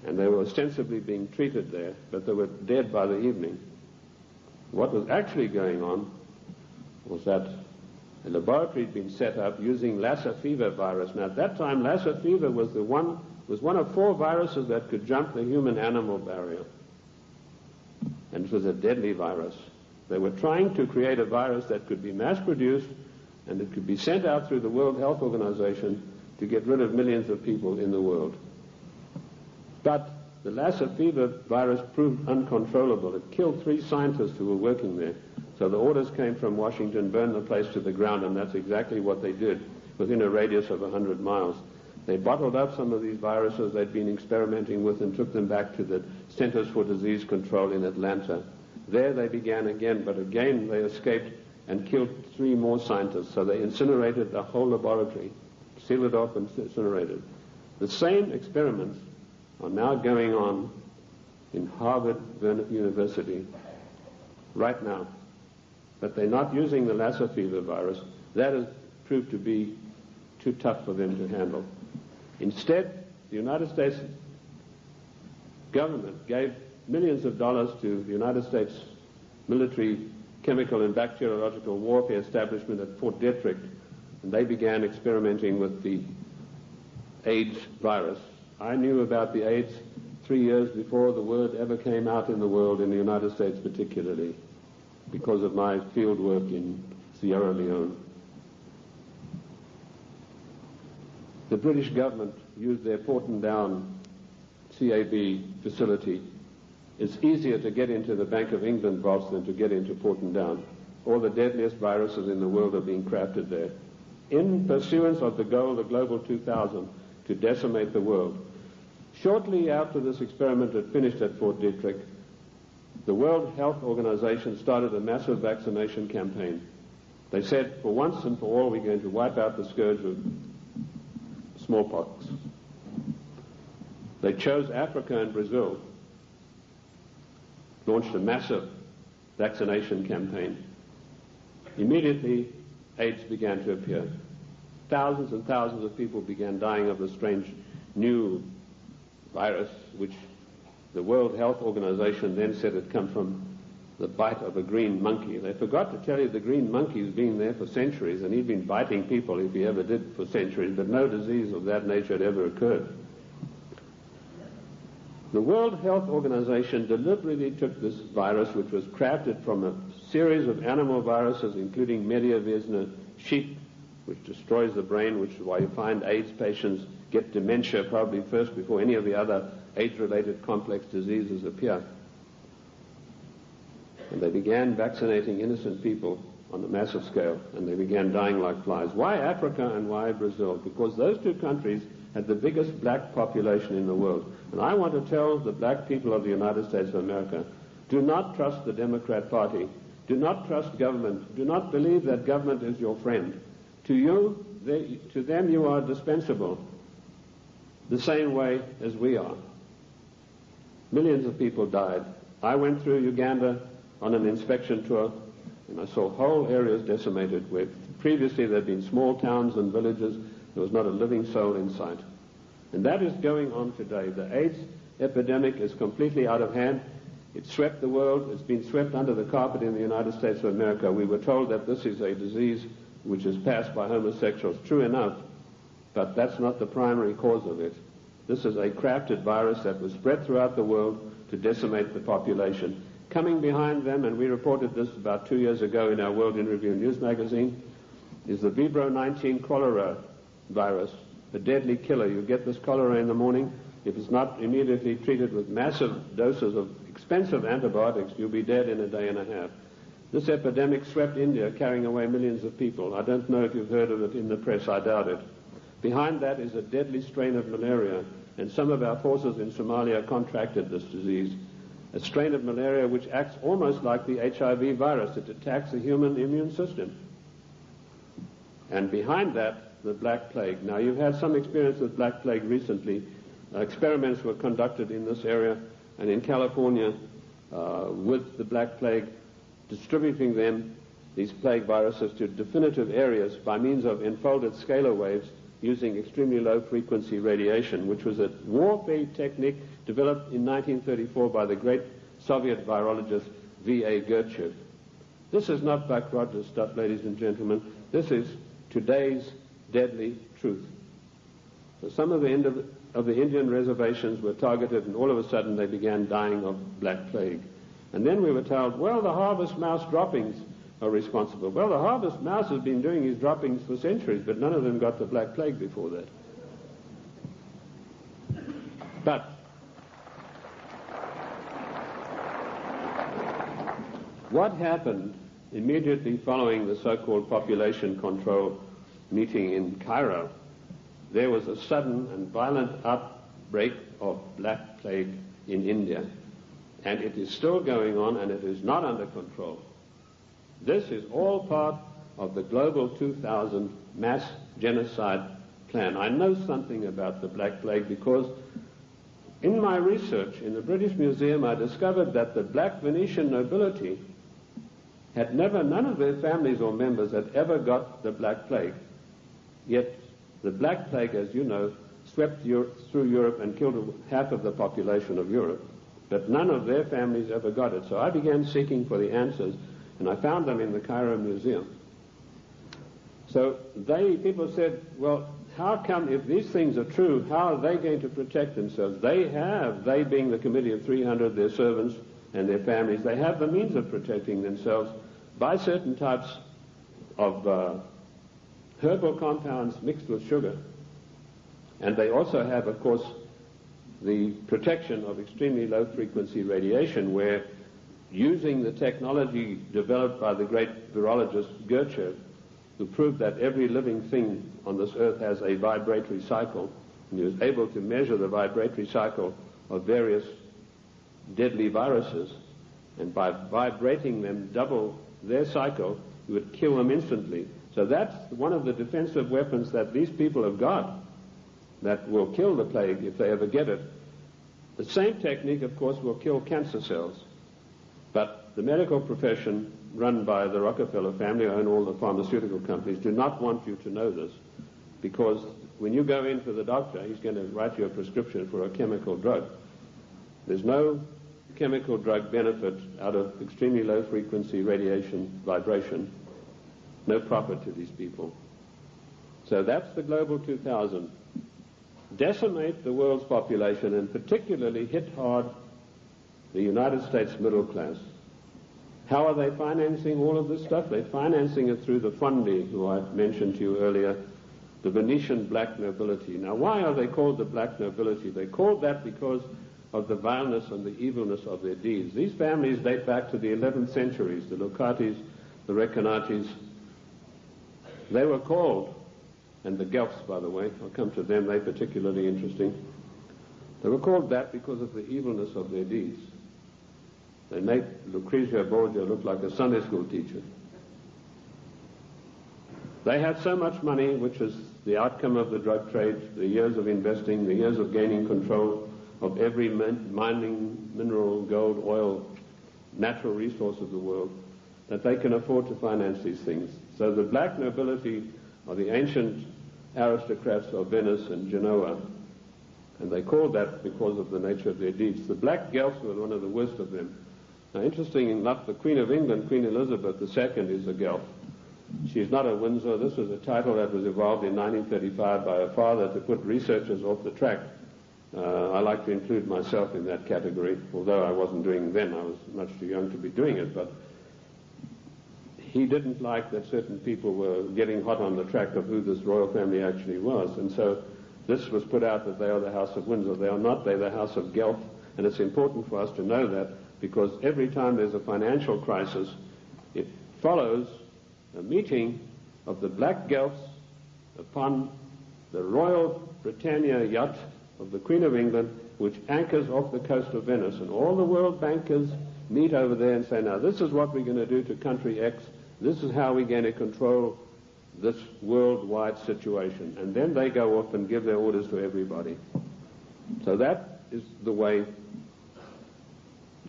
And they were ostensibly being treated there, but they were dead by the evening. What was actually going on was that a laboratory had been set up using Lassa fever virus. Now, at that time, Lassa fever was one of 4 viruses that could jump the human-animal barrier. And it was a deadly virus. They were trying to create a virus that could be mass-produced and it could be sent out through the World Health Organization to get rid of millions of people in the world. But the Lassa fever virus proved uncontrollable. It killed 3 scientists who were working there. So the orders came from Washington, burn the place to the ground, and that's exactly what they did within a radius of 100 miles. They bottled up some of these viruses they'd been experimenting with and took them back to the Centers for Disease Control in Atlanta. There they began again, but again they escaped and killed 3 more scientists. So they incinerated the whole laboratory, sealed it off and incinerated. The same experiments are now going on in Harvard University right now. But they're not using the Lassa fever virus. That has proved to be too tough for them to handle. Instead, the United States government gave millions of dollars to the United States military chemical and bacteriological warfare establishment at Fort Detrick, and they began experimenting with the AIDS virus. I knew about the AIDS 3 years before the word ever came out in the world, in the United States particularly, because of my field work in Sierra Leone. The British government used their Porton-Down CAB facility. It's easier to get into the Bank of England vaults than to get into Porton-Down. All the deadliest viruses in the world are being crafted there, in pursuance of the goal, the Global 2000, to decimate the world. Shortly after this experiment had finished at Fort Detrick, the World Health Organization started a massive vaccination campaign. They said, for once and for all, we're going to wipe out the scourge of smallpox. They chose Africa and Brazil, launched a massive vaccination campaign. Immediately, AIDS began to appear. Thousands and thousands of people began dying of the strange new virus, which the World Health Organization then said had come from the bite of a green monkey. They forgot to tell you the green monkey's been there for centuries, and he'd been biting people, if he ever did, for centuries, but no disease of that nature had ever occurred. The World Health Organization deliberately took this virus, which was crafted from a series of animal viruses, including Mediavirus sheep, which destroys the brain, which is why you find AIDS patients get dementia probably first before any of the other AIDS-related complex diseases appear. And they began vaccinating innocent people on a massive scale, and they began dying like flies. Why Africa and why Brazil? Because those 2 countries had the biggest black population in the world. And I want to tell the black people of the United States of America, do not trust the Democrat Party. Do not trust government. Do not believe that government is your friend. To you, to them you are dispensable, the same way as we are. Millions of people died. I went through Uganda on an inspection tour, and I saw whole areas decimated where previously there had been small towns and villages. There was not a living soul in sight. And that is going on today. The AIDS epidemic is completely out of hand. It swept the world. It's been swept under the carpet in the United States of America. We were told that this is a disease which is passed by homosexuals. True enough, but that's not the primary cause of it. This is a crafted virus that was spread throughout the world to decimate the population. Coming behind them, and we reported this about 2 years ago in our World in Review news magazine, is the Vibro 19 cholera virus, a deadly killer. You get this cholera in the morning. If it's not immediately treated with massive doses of expensive antibiotics, you'll be dead in a day and a half. This epidemic swept India, carrying away millions of people. I don't know if you've heard of it in the press. I doubt it. Behind that is a deadly strain of malaria, and some of our forces in Somalia contracted this disease. A strain of malaria which acts almost like the HIV virus. It attacks the human immune system. And behind that, the Black Plague. Now, you've had some experience with Black Plague recently. Experiments were conducted in this area and in California with the Black Plague, distributing them, these plague viruses, to definitive areas by means of enfolded scalar waves using extremely low-frequency radiation, which was a warfare technique developed in 1934 by the great Soviet virologist V.A. Gertchev. This is not Buck Rogers stuff, ladies and gentlemen. This is today's deadly truth. So some of the Indian reservations were targeted, and all of a sudden they began dying of Black Plague. And then we were told, well, the harvest mouse droppings are responsible. Well, the harvest mouse has been doing his droppings for centuries, but none of them got the Black Plague before that. But what happened immediately following the so-called population control meeting in Cairo? There was a sudden and violent outbreak of Black Plague in India, and it is still going on, and it is not under control. This is all part of the Global 2000 mass genocide plan. I know something about the Black Plague because in my research in the British Museum I discovered that the black Venetian nobility had none of their families or members had ever got the Black Plague. Yet the Black Plague, as you know, swept through Europe and killed half of the population of Europe. But none of their families ever got it. So I began seeking for the answers, and I found them in the Cairo Museum. So people said, well, how come, if these things are true, how are they going to protect themselves? They being the Committee of 300, their servants and their families, they have the means of protecting themselves by certain types of herbal compounds mixed with sugar. And they also have, of course, the protection of extremely low-frequency radiation, where using the technology developed by the great virologist Gertchev, who proved that every living thing on this earth has a vibratory cycle, and he was able to measure the vibratory cycle of various deadly viruses, and by vibrating them double their cycle, you would kill them instantly. So that's one of the defensive weapons that these people have got that will kill the plague if they ever get it. The same technique, of course, will kill cancer cells. But the medical profession, run by the Rockefeller family, who own all the pharmaceutical companies, do not want you to know this, because when you go in for the doctor, he's going to write you a prescription for a chemical drug. There's no chemical drug benefit out of extremely low-frequency radiation vibration. No profit to these people. So that's the Global 2000. Decimate the world's population, and particularly hit hard the United States middle class. How are they financing all of this stuff? They're financing it through the fondi, who I mentioned to you earlier, the Venetian black nobility. Now, why are they called the black nobility? They're called that because of the vileness and the evilness of their deeds. These families date back to the 11th centuries, the Locatis, the Recanatis. They were called, and the Guelphs, by the way, I'll come to them, they're particularly interesting. They were called that because of the evilness of their deeds. They made Lucrezia Borgia look like a Sunday school teacher. They had so much money, which was the outcome of the drug trade, the years of investing, the years of gaining control of every mining, mineral, gold, oil, natural resource of the world, that they can afford to finance these things. So the black nobility are the ancient aristocrats of Venice and Genoa, and they called that because of the nature of their deeds. The black Guelphs were one of the worst of them. Now, interesting enough, the Queen of England, Queen Elizabeth II, is a Guelph. She's not a Windsor. This was a title that was evolved in 1935 by her father to put researchers off the track. I like to include myself in that category, although I wasn't doing it then. I was much too young to be doing it, but he didn't like that certain people were getting hot on the track of who this royal family actually was, and so this was put out that they are the House of Windsor. They are not. They're the House of Guelph, and it's important for us to know that, because every time there's a financial crisis, it follows a meeting of the black Guelphs upon the Royal Britannia yacht of the Queen of England, which anchors off the coast of Venice, and all the world bankers meet over there and say, now this is what we're going to do to country X, this is how we're going to control this worldwide situation, and then they go off and give their orders to everybody. So that is the way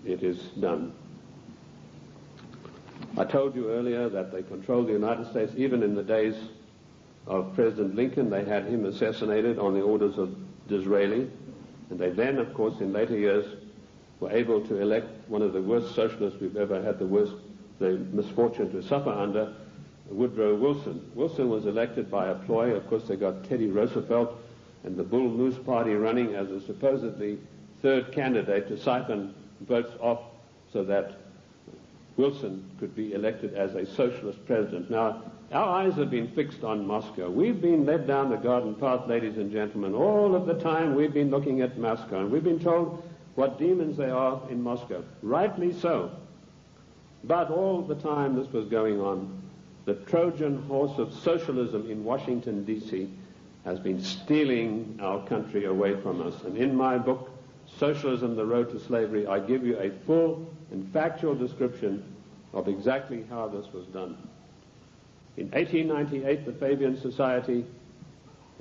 it is done. I told you earlier that they controlled the United States. Even in the days of President Lincoln, they had him assassinated on the orders of Disraeli, and they then, of course, in later years, were able to elect one of the worst socialists we've ever had the misfortune to suffer under, Woodrow Wilson. Wilson was elected by a ploy. Of course, they got Teddy Roosevelt and the Bull Moose Party running as a supposedly third candidate to siphon votes off so that Wilson could be elected as a socialist president. Now, our eyes have been fixed on Moscow. We've been led down the garden path, ladies and gentlemen. All of the time we've been looking at Moscow, and we've been told what demons they are in Moscow. Rightly so. But all the time this was going on, the Trojan horse of socialism in Washington, D.C. has been stealing our country away from us. And in my book, Socialism, The Road to Slavery, I give you a full and factual description of exactly how this was done. In 1898, the Fabian Society,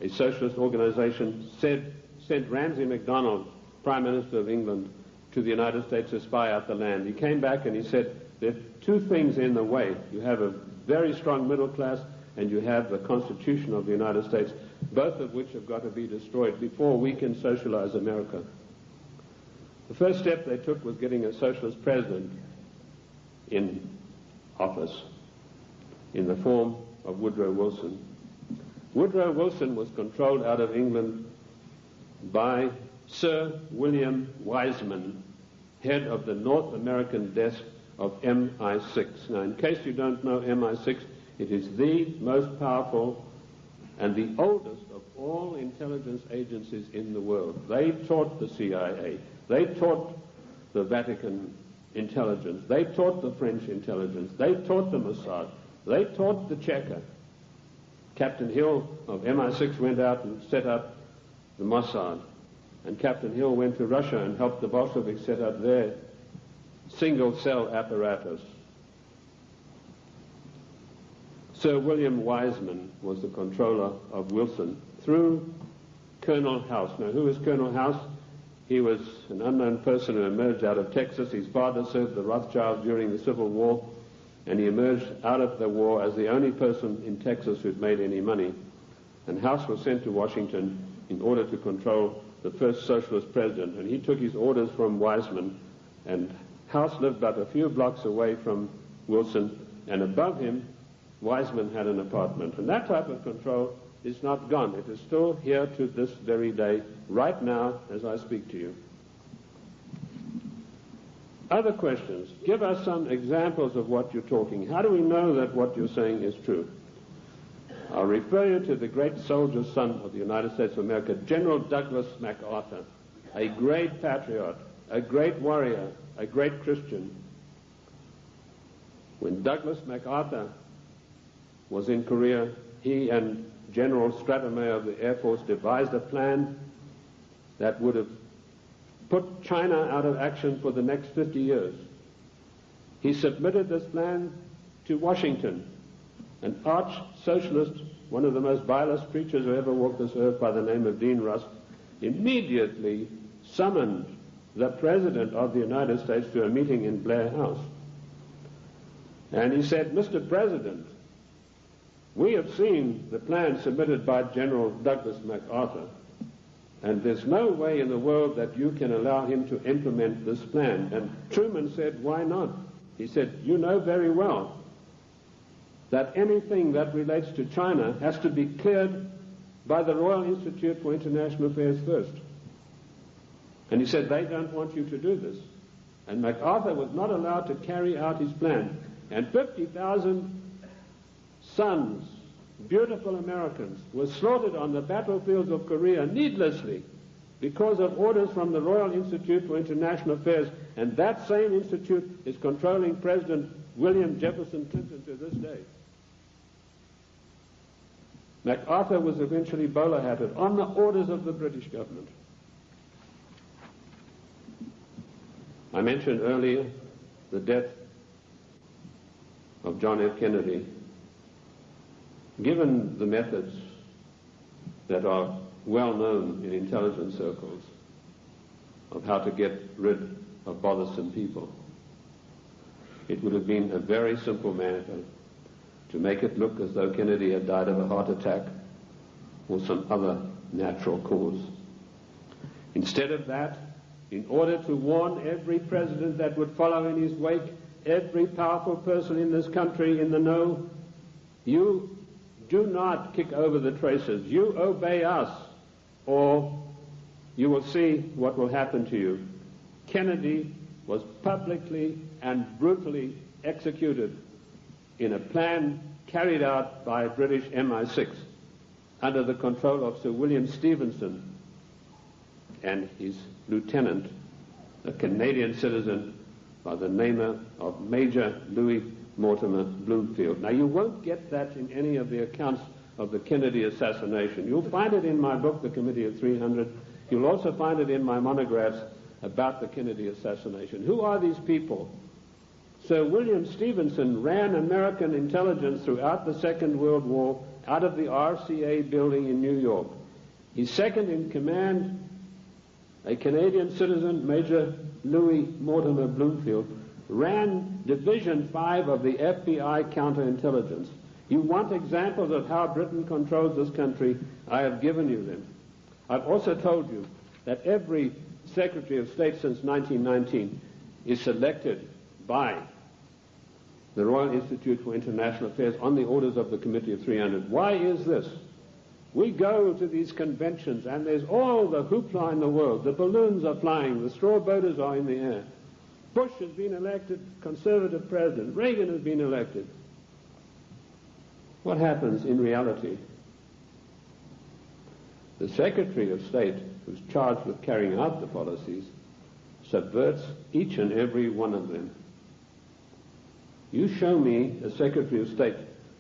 a socialist organization, sent Ramsay MacDonald, Prime Minister of England, to the United States to spy out the land. He came back and he said, there are two things in the way. You have a very strong middle class, and you have the Constitution of the United States, both of which have got to be destroyed before we can socialize America. The first step they took was getting a socialist president in office in the form of Woodrow Wilson. Woodrow Wilson was controlled out of England by Sir William Wiseman, head of the North American desk of MI6. Now, in case you don't know MI6, it is the most powerful and the oldest of all intelligence agencies in the world. They taught the CIA. They taught the Vatican intelligence. They taught the French intelligence. They taught the Mossad. They taught the Cheka. Captain Hill of MI6 went out and set up the Mossad. And Captain Hill went to Russia and helped the Bolsheviks set up their single-cell apparatus. Sir William Wiseman was the controller of Wilson through Colonel House. Now, who is Colonel House? He was an unknown person who emerged out of Texas. His father served the Rothschilds during the Civil War, and he emerged out of the war as the only person in Texas who'd made any money. And House was sent to Washington in order to control the first socialist president, and he took his orders from Wiseman, and House lived but a few blocks away from Wilson, and above him, Wiseman had an apartment. And that type of control is not gone. It is still here to this very day, right now, as I speak to you. Other questions? Give us some examples of what you're talking. How do we know that what you're saying is true? I'll refer you to the great soldier son of the United States of America, General Douglas MacArthur, a great patriot, a great warrior, a great Christian. When Douglas MacArthur was in Korea, he and General Stratemeyer of the Air Force devised a plan that would have put China out of action for the next 50 years. He submitted this plan to Washington, an arch-socialist, one of the most vilest creatures who ever walked this earth, by the name of Dean Rusk, immediately summoned the President of the United States to a meeting in Blair House. And he said, "Mr. President, we have seen the plan submitted by General Douglas MacArthur, and there's no way in the world that you can allow him to implement this plan." And Truman said, "Why not?" He said, "You know very well that anything that relates to China has to be cleared by the Royal Institute for International Affairs first." And he said, "They don't want you to do this." And MacArthur was not allowed to carry out his plan. And 50,000 sons, beautiful Americans, were slaughtered on the battlefields of Korea needlessly because of orders from the Royal Institute for International Affairs. And that same institute is controlling President William Jefferson Clinton to this day. MacArthur was eventually bowler-hatted on the orders of the British government. I mentioned earlier the death of John F. Kennedy. Given the methods that are well known in intelligence circles of how to get rid of bothersome people, it would have been a very simple matter to make it look as though Kennedy had died of a heart attack or some other natural cause. Instead of that, in order to warn every president that would follow in his wake, every powerful person in this country in the know, you do not kick over the traces. You obey us, or you will see what will happen to you. Kennedy was publicly and brutally executed in a plan carried out by British MI6 under the control of Sir William Stevenson and his lieutenant, a Canadian citizen by the name of Major Louis Mortimer Bloomfield. Now, you won't get that in any of the accounts of the Kennedy assassination. You'll find it in my book, The Committee of 300. You'll also find it in my monographs about the Kennedy assassination. Who are these people? Sir William Stevenson ran American intelligence throughout the Second World War out of the RCA building in New York. His second in command, a Canadian citizen, Major Louis Mortimer Bloomfield, ran Division 5 of the FBI counterintelligence. You want examples of how Britain controls this country? I have given you them. I've also told you that every Secretary of State since 1919 is selected by the Royal Institute for International Affairs on the orders of the Committee of 300. Why is this? We go to these conventions and there's all the hoopla in the world. The balloons are flying, the straw boaters are in the air. Bush has been elected conservative president. Reagan has been elected. What happens in reality? The Secretary of State, who's charged with carrying out the policies, subverts each and every one of them. You show me a Secretary of State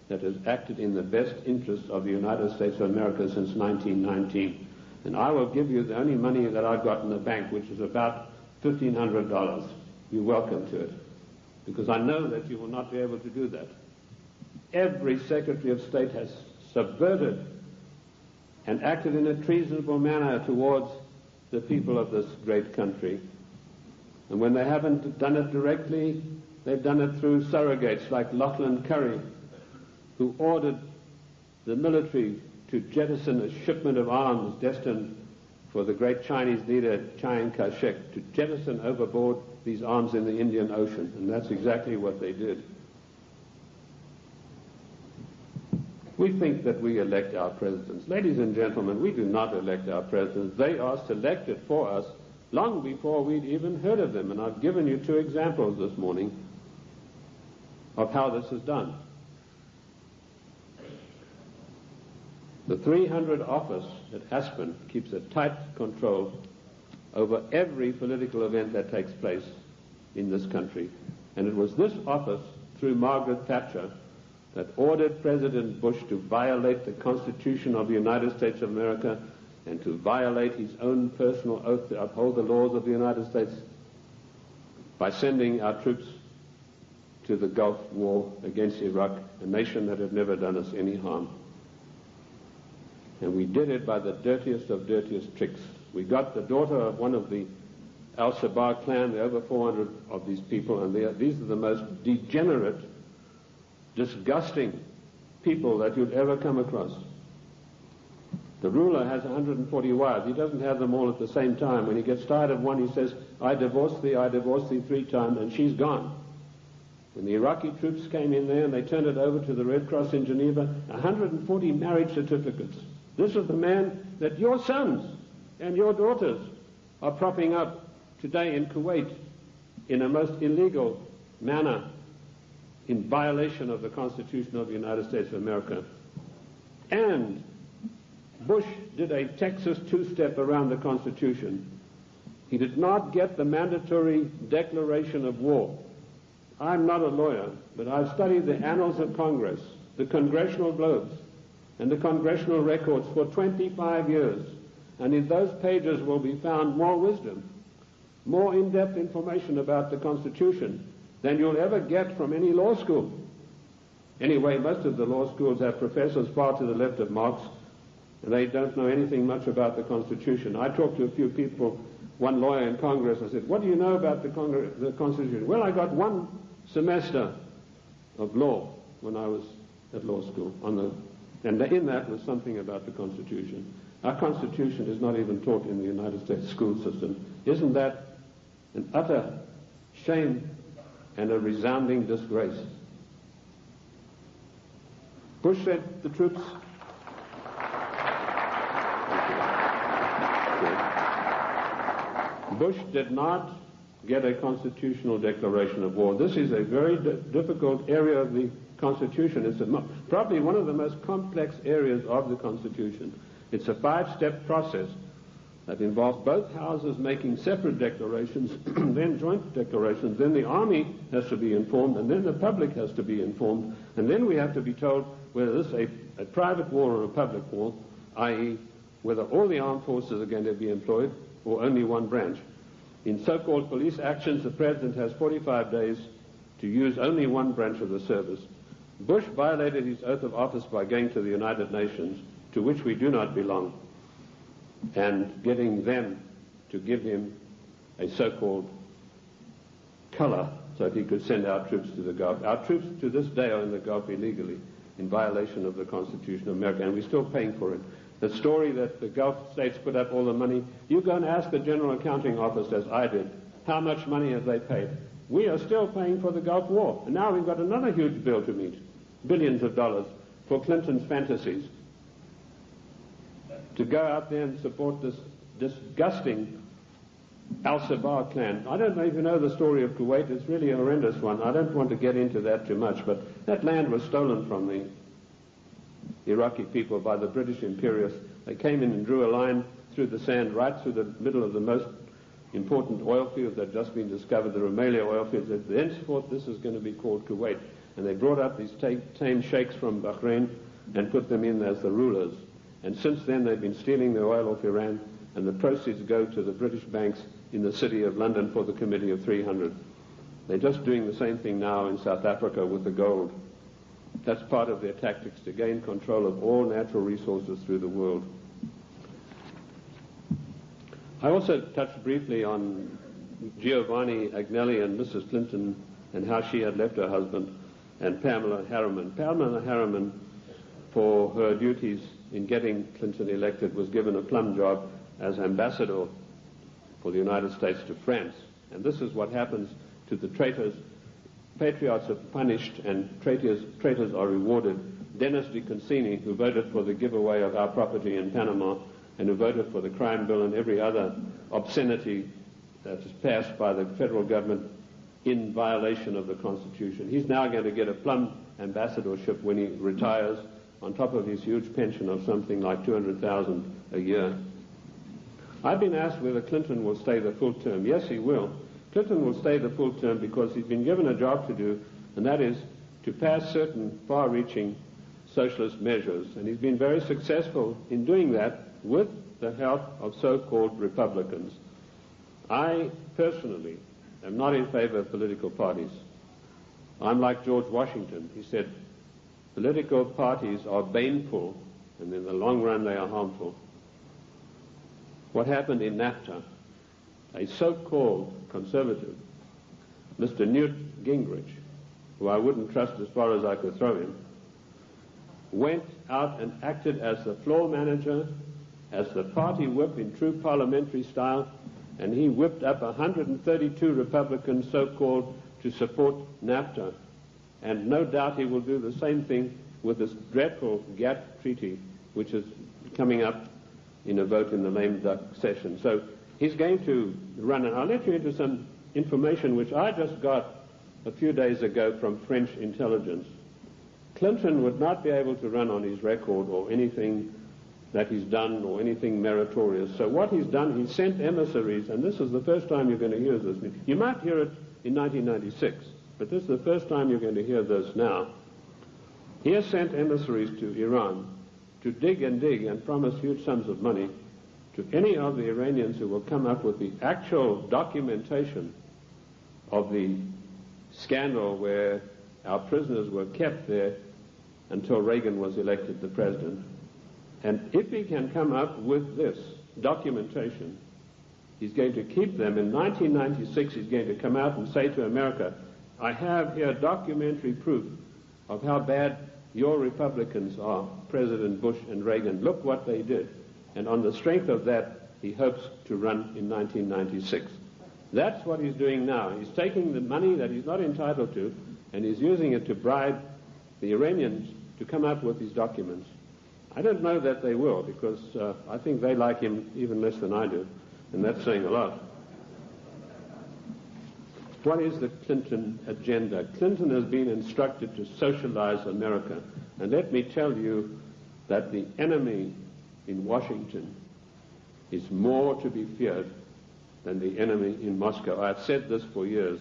that has acted in the best interests of the United States of America since 1919, and I will give you the only money that I've got in the bank, which is about $1,500. You're welcome to it, because I know that you will not be able to do that. Every Secretary of State has subverted and acted in a treasonable manner towards the people of this great country. And when they haven't done it directly, they've done it through surrogates like Lachlan Curry, who ordered the military to jettison a shipment of arms destined for the great Chinese leader Chiang Kai-shek, to jettison overboard these arms in the Indian Ocean. And that's exactly what they did. We think that we elect our presidents. Ladies and gentlemen, we do not elect our presidents. They are selected for us long before we'd even heard of them. And I've given you two examples this morning of how this is done. The 300 office at Aspen keeps a tight control over every political event that takes place in this country. And it was this office, through Margaret Thatcher, that ordered President Bush to violate the Constitution of the United States of America and to violate his own personal oath to uphold the laws of the United States by sending our troops to the Gulf War against Iraq, a nation that had never done us any harm. And we did it by the dirtiest of dirtiest tricks. We got the daughter of one of the Al-Shabaab clan, there are over 400 of these people, and these are the most degenerate, disgusting people that you'd ever come across. The ruler has 140 wives. He doesn't have them all at the same time. When he gets tired of one, he says, I divorce thee 3 times, and she's gone. When the Iraqi troops came in there and they turned it over to the Red Cross in Geneva, 140 marriage certificates. This is the man that your sons and your daughters are propping up today in Kuwait in a most illegal manner, in violation of the Constitution of the United States of America. And Bush did a Texas two-step around the Constitution. He did not get the mandatory declaration of war. I'm not a lawyer, but I've studied the annals of Congress, the congressional globes, and the congressional records for 25 years. And in those pages will be found more wisdom, more in-depth information about the Constitution than you'll ever get from any law school. Anyway, most of the law schools have professors far to the left of Marx, and they don't know anything much about the Constitution. I talked to a few people, one lawyer in Congress, I said, what do you know about the Constitution? Well, I got 1 semester of law when I was at law school, and in that was something about the Constitution. Our Constitution is not even taught in the United States school system. Isn't that an utter shame and a resounding disgrace? Bush said the troops... Bush did not get a constitutional declaration of war. This is a very difficult area of the Constitution. It's probably one of the most complex areas of the Constitution. It's a 5-step process that involves both houses making separate declarations, then joint declarations, then the army has to be informed, and then the public has to be informed, and then we have to be told whether this is a private war or a public war, i.e. whether all the armed forces are going to be employed or only one branch. In so-called police actions, the President has 45 days to use only one branch of the service. Bush violated his oath of office by going to the United Nations, to which we do not belong, and getting them to give him a so-called color so that he could send our troops to the Gulf. Our troops to this day are in the Gulf illegally, in violation of the Constitution of America, and we're still paying for it. The story that the Gulf states put up all the money, you go and ask the General Accounting Office, as I did, how much money have they paid? We are still paying for the Gulf War, and now we've got another huge bill to meet, billions of dollars, for Clinton's fantasies, to go out there and support this disgusting Al-Shabaab clan. I don't know if you know the story of Kuwait. It's really a horrendous one. I don't want to get into that too much, but that land was stolen from the Iraqi people by the British imperialists. They came in and drew a line through the sand right through the middle of the most important oil fields that had just been discovered, the Rumelia oil fields. Thenceforth, this is going to be called Kuwait. And they brought up these tame sheikhs from Bahrain and put them in as the rulers. And since then, they've been stealing the oil off Iran, and the proceeds go to the British banks in the city of London for the Committee of 300. They're just doing the same thing now in South Africa with the gold. That's part of their tactics to gain control of all natural resources through the world. I also touched briefly on Giovanni Agnelli and Mrs. Clinton and how she had left her husband, and Pamela Harriman. Pamela Harriman, for her duties in getting Clinton elected, was given a plum job as ambassador for the United States to France. And this is what happens to the traitors. Patriots are punished and traitors are rewarded. Dennis DeConcini, who voted for the giveaway of our property in Panama and who voted for the crime bill and every other obscenity that is passed by the federal government in violation of the Constitution. He's now going to get a plum ambassadorship when he retires, on top of his huge pension of something like $200,000 a year. I've been asked whether Clinton will stay the full term. Yes, he will. Clinton will stay the full term because he's been given a job to do, and that is to pass certain far-reaching socialist measures. And he's been very successful in doing that with the help of so-called Republicans. I personally am not in favor of political parties. I'm like George Washington. He said, political parties are baneful, and in the long run they are harmful. What happened in NAFTA? A so-called conservative, Mr. Newt Gingrich, who I wouldn't trust as far as I could throw him, went out and acted as the floor manager, as the party whip in true parliamentary style, and he whipped up 132 Republicans, so-called, to support NAFTA. And no doubt he will do the same thing with this dreadful GATT treaty, which is coming up in a vote in the lame duck session. So he's going to run, and I'll let you into some information which I just got a few days ago from French intelligence. Clinton would not be able to run on his record or anything that he's done or anything meritorious. So what he's done, he sent emissaries, and this is the first time you're going to hear this. You might hear it in 1996, but this is the first time you're going to hear this now. He has sent emissaries to Iran to dig and promise huge sums of money to any of the Iranians who will come up with the actual documentation of the scandal where our prisoners were kept there until Reagan was elected the president. And if he can come up with this documentation, he's going to keep them. In 1996, he's going to come out and say to America, I have here documentary proof of how bad your Republicans are, President Bush and Reagan. Look what they did. And on the strength of that, he hopes to run in 1996. That's what he's doing now. He's taking the money that he's not entitled to, and he's using it to bribe the Iranians to come up with these documents. I don't know that they will, because I think they like him even less than I do, and that's saying a lot. What is the Clinton agenda? Clinton has been instructed to socialize America, and let me tell you that the enemy in Washington is more to be feared than the enemy in Moscow. I've said this for years.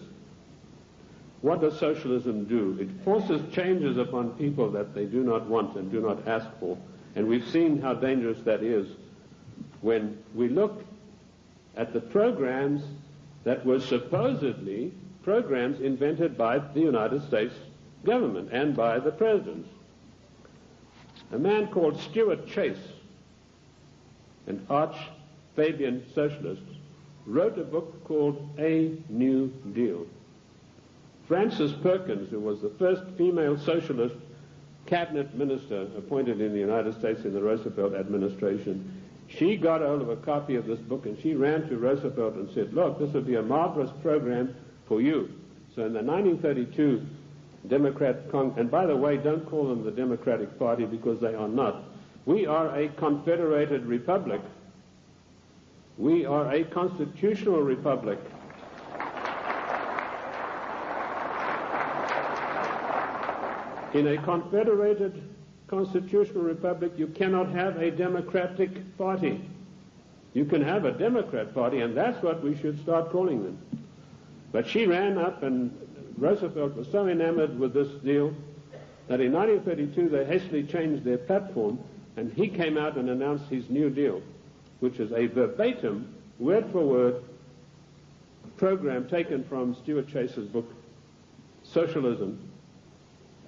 What does socialism do? It forces changes upon people that they do not want and do not ask for. And we've seen how dangerous that is when we look at the programs that were supposedly programs invented by the United States government and by the presidents. A man called Stuart Chase, an arch-Fabian socialist, wrote a book called A New Deal. Frances Perkins, who was the first female socialist cabinet minister appointed in the United States in the Roosevelt administration, she got hold of a copy of this book and she ran to Roosevelt and said, look, this would be a marvelous program for you. So in the 1932 Democrat and by the way, don't call them the Democratic Party because they are not. We are a confederated republic. We are a constitutional republic. In a confederated constitutional republic, you cannot have a Democratic Party. You can have a Democrat Party, and that's what we should start calling them. But she ran up, and Roosevelt was so enamored with this deal that in 1932 they hastily changed their platform, and he came out and announced his New Deal, which is a verbatim, word-for-word program taken from Stuart Chase's book, Socialism,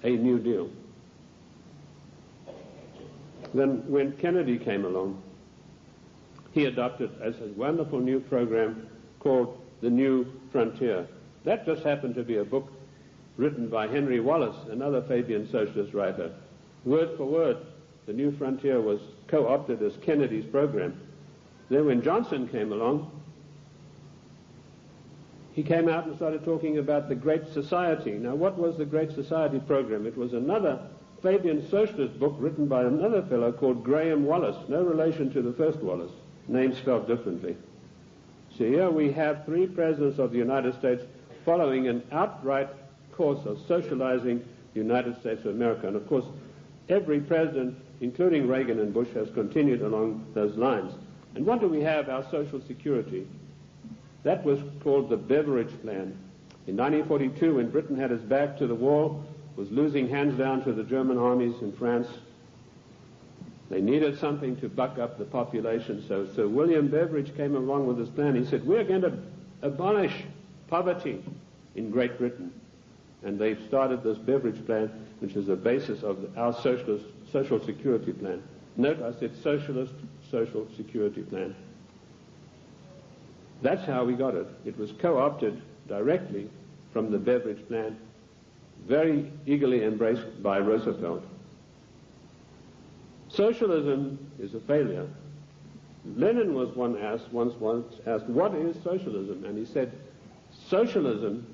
A New Deal. Then when Kennedy came along, he adopted as a wonderful new program called The New Frontier. That just happened to be a book written by Henry Wallace, another Fabian socialist writer. Word for word, The New Frontier was co-opted as Kennedy's program. Then when Johnson came along, he came out and started talking about the Great Society. Now, what was the Great Society program? It was another Fabian socialist book written by another fellow called Graham Wallace, no relation to the first Wallace, name spelled differently. So here we have three presidents of the United States following an outright course of socializing the United States of America. And of course, every president, including Reagan and Bush, has continued along those lines. And what do we have? Our Social Security. That was called the Beveridge Plan. In 1942, when Britain had its back to the wall, was losing hands down to the German armies in France, they needed something to buck up the population. So Sir William Beveridge came along with this plan. He said, we're going to abolish poverty in Great Britain. and they've started this beverage plan, which is the basis of our socialist social security plan. Note, I said socialist social security plan. That's how we got it. It was co-opted directly from the beverage plan, very eagerly embraced by Roosevelt. Socialism is a failure. Lenin was once asked, what is socialism? And he said, socialism,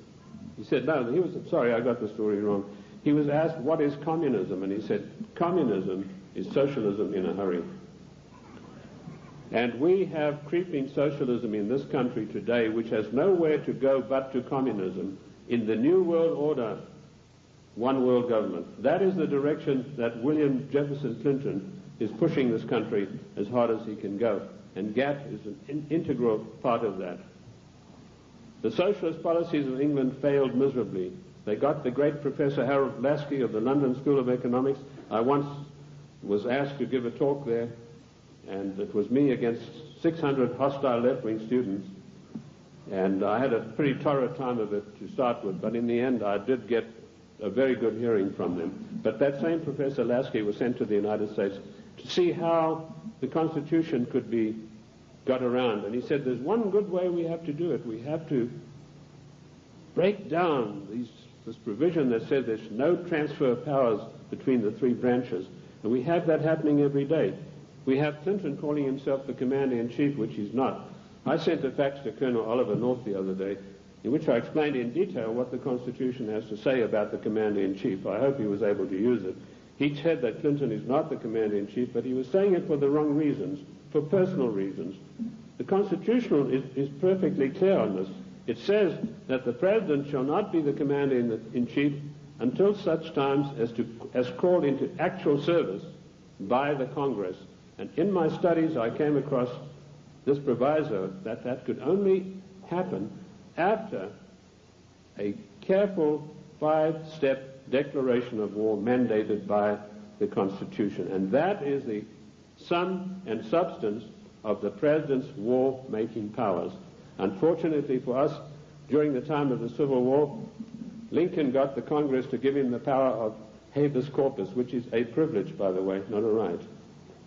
he said, no, he was, sorry, I got the story wrong. He was asked, what is communism? And he said, communism is socialism in a hurry. And we have creeping socialism in this country today, which has nowhere to go but to communism. In the New World Order, one world government. That is the direction that William Jefferson Clinton is pushing this country as hard as he can go. And GATT is an integral part of that. The socialist policies of England failed miserably. They got the great Professor Harold Lasky of the London School of Economics. I once was asked to give a talk there, and it was me against 600 hostile left-wing students. And I had a pretty torrid time of it to start with, but in the end I did get a very good hearing from them. But that same Professor Lasky was sent to the United States to see how the Constitution could be got around. And he said, there's one good way we have to do it. We have to break down this provision that says there's no transfer of powers between the three branches. And we have that happening every day. We have Clinton calling himself the Commander-in-Chief, which he's not. I sent a fax to Colonel Oliver North the other day, in which I explained in detail what the Constitution has to say about the Commander-in-Chief. I hope he was able to use it. He said that Clinton is not the Commander-in-Chief, but he was saying it for the wrong reasons, for personal reasons. The Constitution is perfectly clear on this. It says that the President shall not be the Commander-in-Chief until such times as called into actual service by the Congress. And in my studies I came across this proviso that could only happen after a careful 5-step declaration of war mandated by the Constitution. And that is the sum and substance of the President's war-making powers. Unfortunately for us, during the time of the Civil War, Lincoln got the Congress to give him the power of habeas corpus, which is a privilege, by the way, not a right.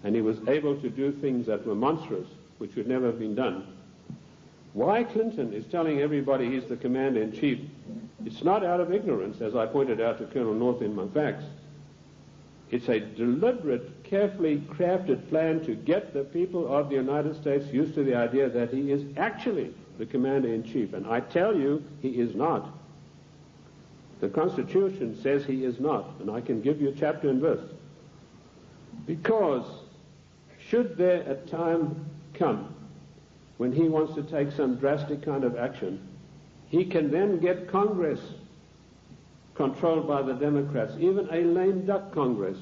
And he was able to do things that were monstrous, which would never have been done. Why Clinton is telling everybody he's the Commander-in-Chief, it's not out of ignorance, as I pointed out to Colonel North in my facts. It's a deliberate, carefully crafted plan to get the people of the United States used to the idea that he is actually the Commander-in-Chief. And I tell you, he is not. The Constitution says he is not, and I can give you chapter and verse. Because should there a time come when he wants to take some drastic kind of action, he can then get Congress controlled by the Democrats, even a lame duck Congress,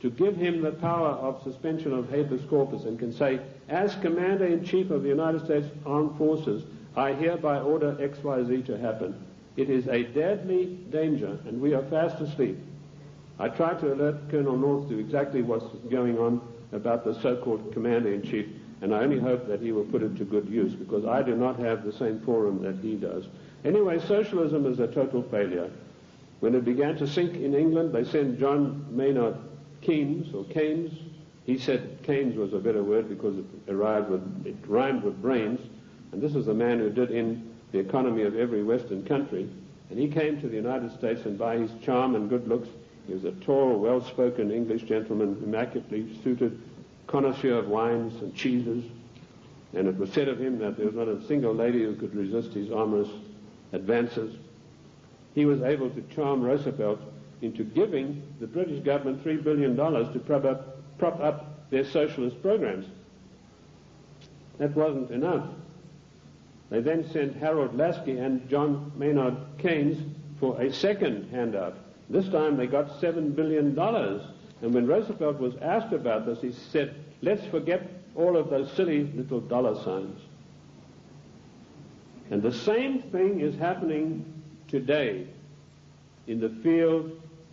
to give him the power of suspension of habeas corpus, and can say, as Commander-in-Chief of the United States Armed Forces, I hereby order XYZ to happen. It is a deadly danger, and we are fast asleep. I tried to alert Colonel North to exactly what's going on about the so-called Commander-in-Chief, and I only hope that he will put it to good use, because I do not have the same forum that he does. Anyway, socialism is a total failure. When it began to sink in England, they sent John Maynard Keynes, or Keynes. He said Keynes was a better word because it rhymed with brains, and this is the man who did in the economy of every Western country. And he came to the United States, and by his charm and good looks, he was a tall, well-spoken English gentleman, immaculately suited, connoisseur of wines and cheeses. And it was said of him that there was not a single lady who could resist his amorous advances. He was able to charm Roosevelt into giving the British government $3 billion to prop up their socialist programs. That wasn't enough. They then sent Harold Lasky and John Maynard Keynes for a second handout. This time they got $7 billion. And when Roosevelt was asked about this, he said, let's forget all of those silly little dollar signs. And the same thing is happening today in the field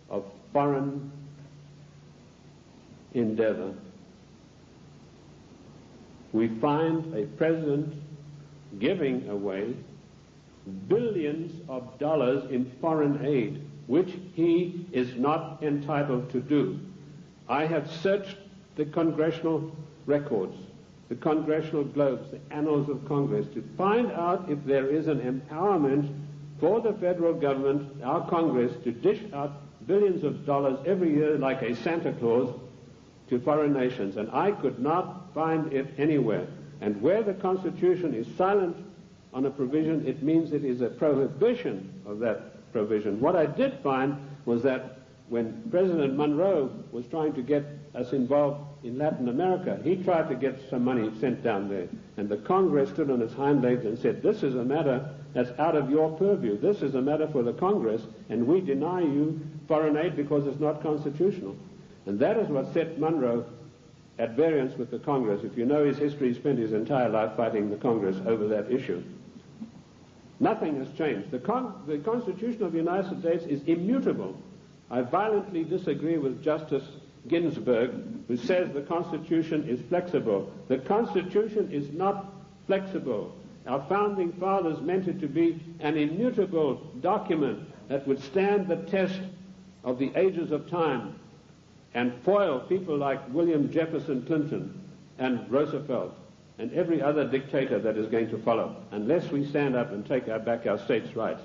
of foreign endeavor. We find a president giving away billions of dollars in foreign aid, which he is not entitled to do. I have searched the congressional records, the congressional globes, the annals of Congress, to find out if there is an empowerment for the federal government, our Congress, to dish out billions of dollars every year like a Santa Claus to foreign nations. And I could not find it anywhere. And where the Constitution is silent on a provision, it means it is a prohibition of that provision. What I did find was that when President Monroe was trying to get us involved in Latin America, he tried to get some money sent down there. And the Congress stood on its hind legs and said, this is a matter that's out of your purview. This is a matter for the Congress, and we deny you foreign aid because it's not constitutional. And that is what set Monroe at variance with the Congress. If you know his history, he spent his entire life fighting the Congress over that issue. Nothing has changed. The Constitution of the United States is immutable. I violently disagree with Justice Ginsburg, who says the Constitution is flexible. The Constitution is not flexible. Our founding fathers meant it to be an immutable document that would stand the test of the ages of time and foil people like William Jefferson Clinton and Roosevelt and every other dictator that is going to follow, unless we stand up and take back our states' rights.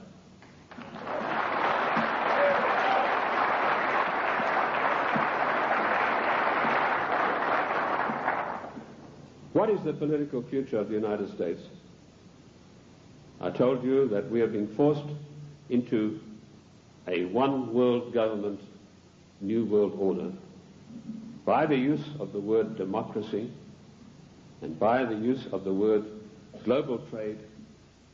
What is the political future of the United States? I told you that we are being forced into a one-world government, new world order, by the use of the word democracy and by the use of the word global trade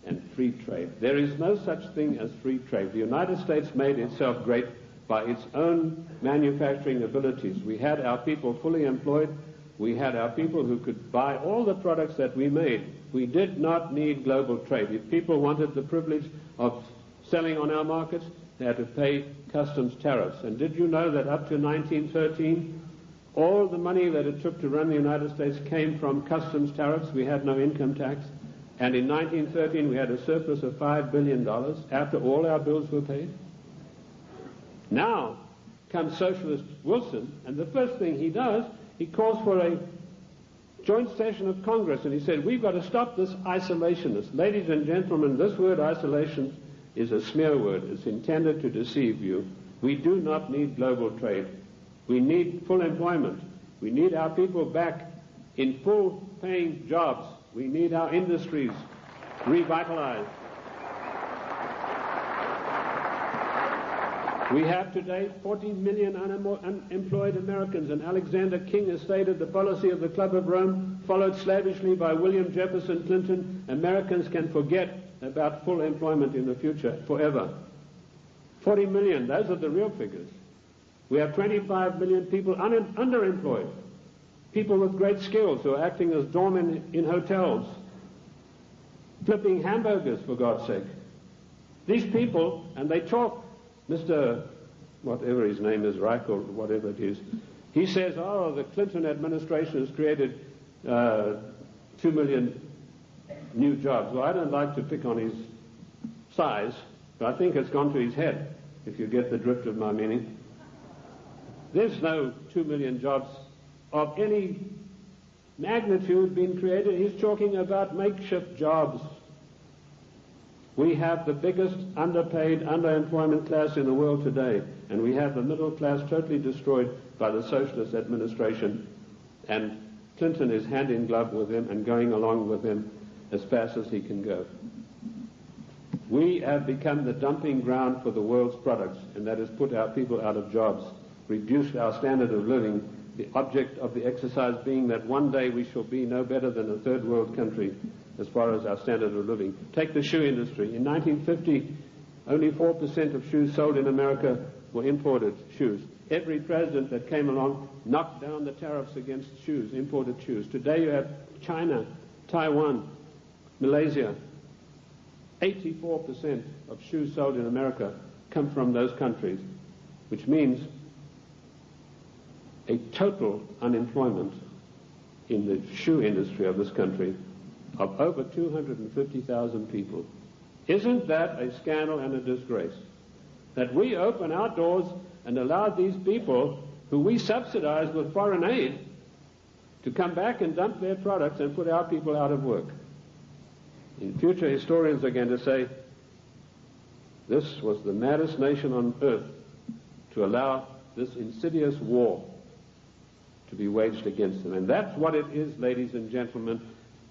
and free trade. There is no such thing as free trade. The United States made itself great by its own manufacturing abilities. We had our people fully employed. We had our people who could buy all the products that we made. We did not need global trade. If people wanted the privilege of selling on our markets, they had to pay customs tariffs. And did you know that up to 1913, all the money that it took to run the United States came from customs tariffs? We had no income tax. And in 1913, we had a surplus of $5 billion after all our bills were paid. Now comes socialist Wilson, and the first thing he does, he calls for a joint session of Congress, and he said, we've got to stop this isolationist. Ladies and gentlemen, this word isolation is a smear word. It's intended to deceive you. We do not need global trade. We need full employment. We need our people back in full-paying jobs. We need our industries revitalized. We have today 40 million unemployed Americans, and Alexander King has stated the policy of the Club of Rome, followed slavishly by William Jefferson Clinton. Americans can forget about full employment in the future forever. 40 million, those are the real figures. We have 25 million people underemployed, people with great skills who are acting as doormen in hotels, flipping hamburgers, for God's sake. These people, and they talk, Mr. whatever his name is, Reich or whatever it is, he says, oh, the Clinton administration has created 2 million new jobs. Well, I don't like to pick on his size, but I think it's gone to his head, if you get the drift of my meaning. There's no 2 million jobs of any magnitude being created. He's talking about makeshift jobs. We have the biggest underpaid, underemployment class in the world today, and we have the middle class totally destroyed by the socialist administration, and Clinton is hand in glove with him and going along with him as fast as he can go. We have become the dumping ground for the world's products, and that has put our people out of jobs, reduced our standard of living, the object of the exercise being that one day we shall be no better than a third world country as far as our standard of living. Take the shoe industry. In 1950, only 4% of shoes sold in America were imported shoes. Every president that came along knocked down the tariffs against shoes, imported shoes. Today you have China, Taiwan, Malaysia. 84% of shoes sold in America come from those countries, which means a total unemployment in the shoe industry of this country of over 250,000 people. Isn't that a scandal and a disgrace? That we open our doors and allow these people who we subsidize with foreign aid to come back and dump their products and put our people out of work. In future, historians are going to say, this was the maddest nation on earth to allow this insidious war to be waged against them. And that's what it is, ladies and gentlemen.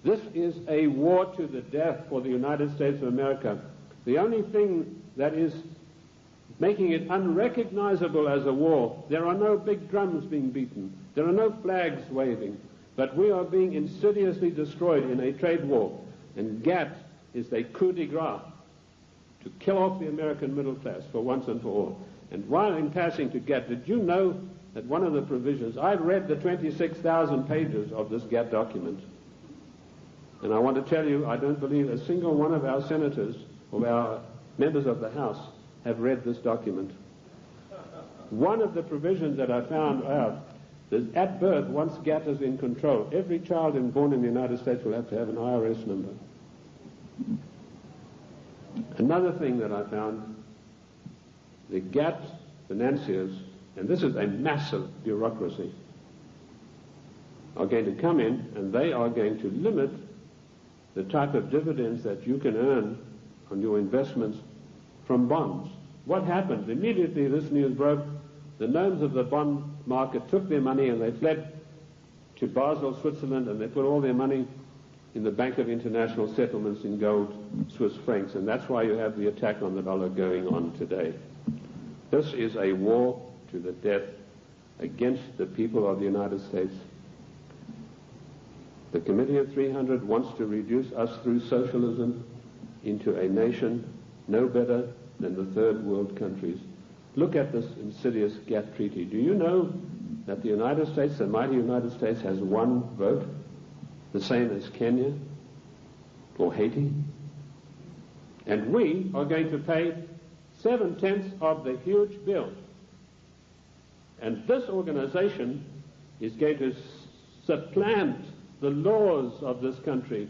This is a war to the death for the United States of America. The only thing that is making it unrecognizable as a war, there are no big drums being beaten, there are no flags waving, but we are being insidiously destroyed in a trade war. And GATT is a coup de grace to kill off the American middle class for once and for all. And while in passing to GATT, did you know that one of the provisions, I've read the 26,000 pages of this GATT document, and I want to tell you, I don't believe a single one of our senators or our members of the House have read this document. One of the provisions that I found out is at birth, once GATT is in control, every child born in the United States will have to have an IRS number. Another thing that I found, the GATT financiers, and this is a massive bureaucracy, are going to come in and they are going to limit the type of dividends that you can earn on your investments from bonds. What happened? Immediately this news broke, the gnomes of the bond market took their money and they fled to Basel, Switzerland, and they put all their money in the Bank of International Settlements in gold, Swiss francs, and that's why you have the attack on the dollar going on today. This is a war to the death against the people of the United States. The Committee of 300 wants to reduce us through socialism into a nation no better than the third world countries. Look at this insidious GATT treaty. Do you know that the United States, the mighty United States, has one vote, the same as Kenya or Haiti? And we are going to pay 7/10 of the huge bill. And this organization is going to supplant the laws of this country.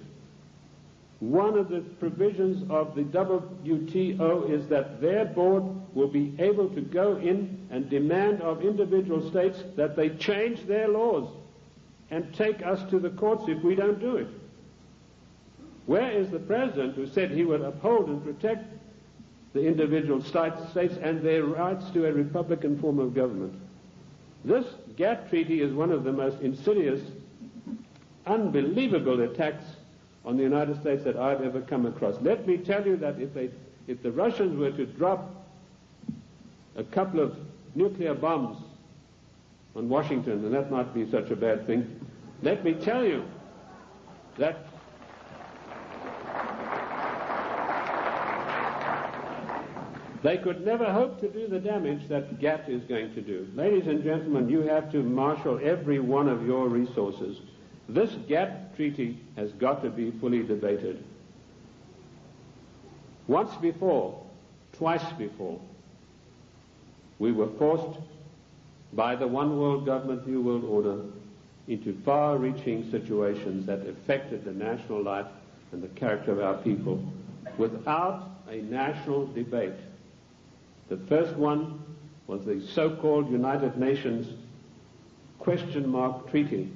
One of the provisions of the WTO is that their board will be able to go in and demand of individual states that they change their laws and take us to the courts if we don't do it. Where is the president who said he would uphold and protect the individual states and their rights to a republican form of government? This GATT treaty is one of the most insidious, unbelievable attacks on the United States that I've ever come across. Let me tell you that if the Russians were to drop a couple of nuclear bombs on Washington, and that might be such a bad thing, let me tell you that they could never hope to do the damage that GATT is going to do. Ladies and gentlemen, you have to marshal every one of your resources. This GATT treaty has got to be fully debated. Once before, twice before, we were forced by the one world government, new world order into far-reaching situations that affected the national life and the character of our people without a national debate. The first one was the so-called United Nations question mark treaty.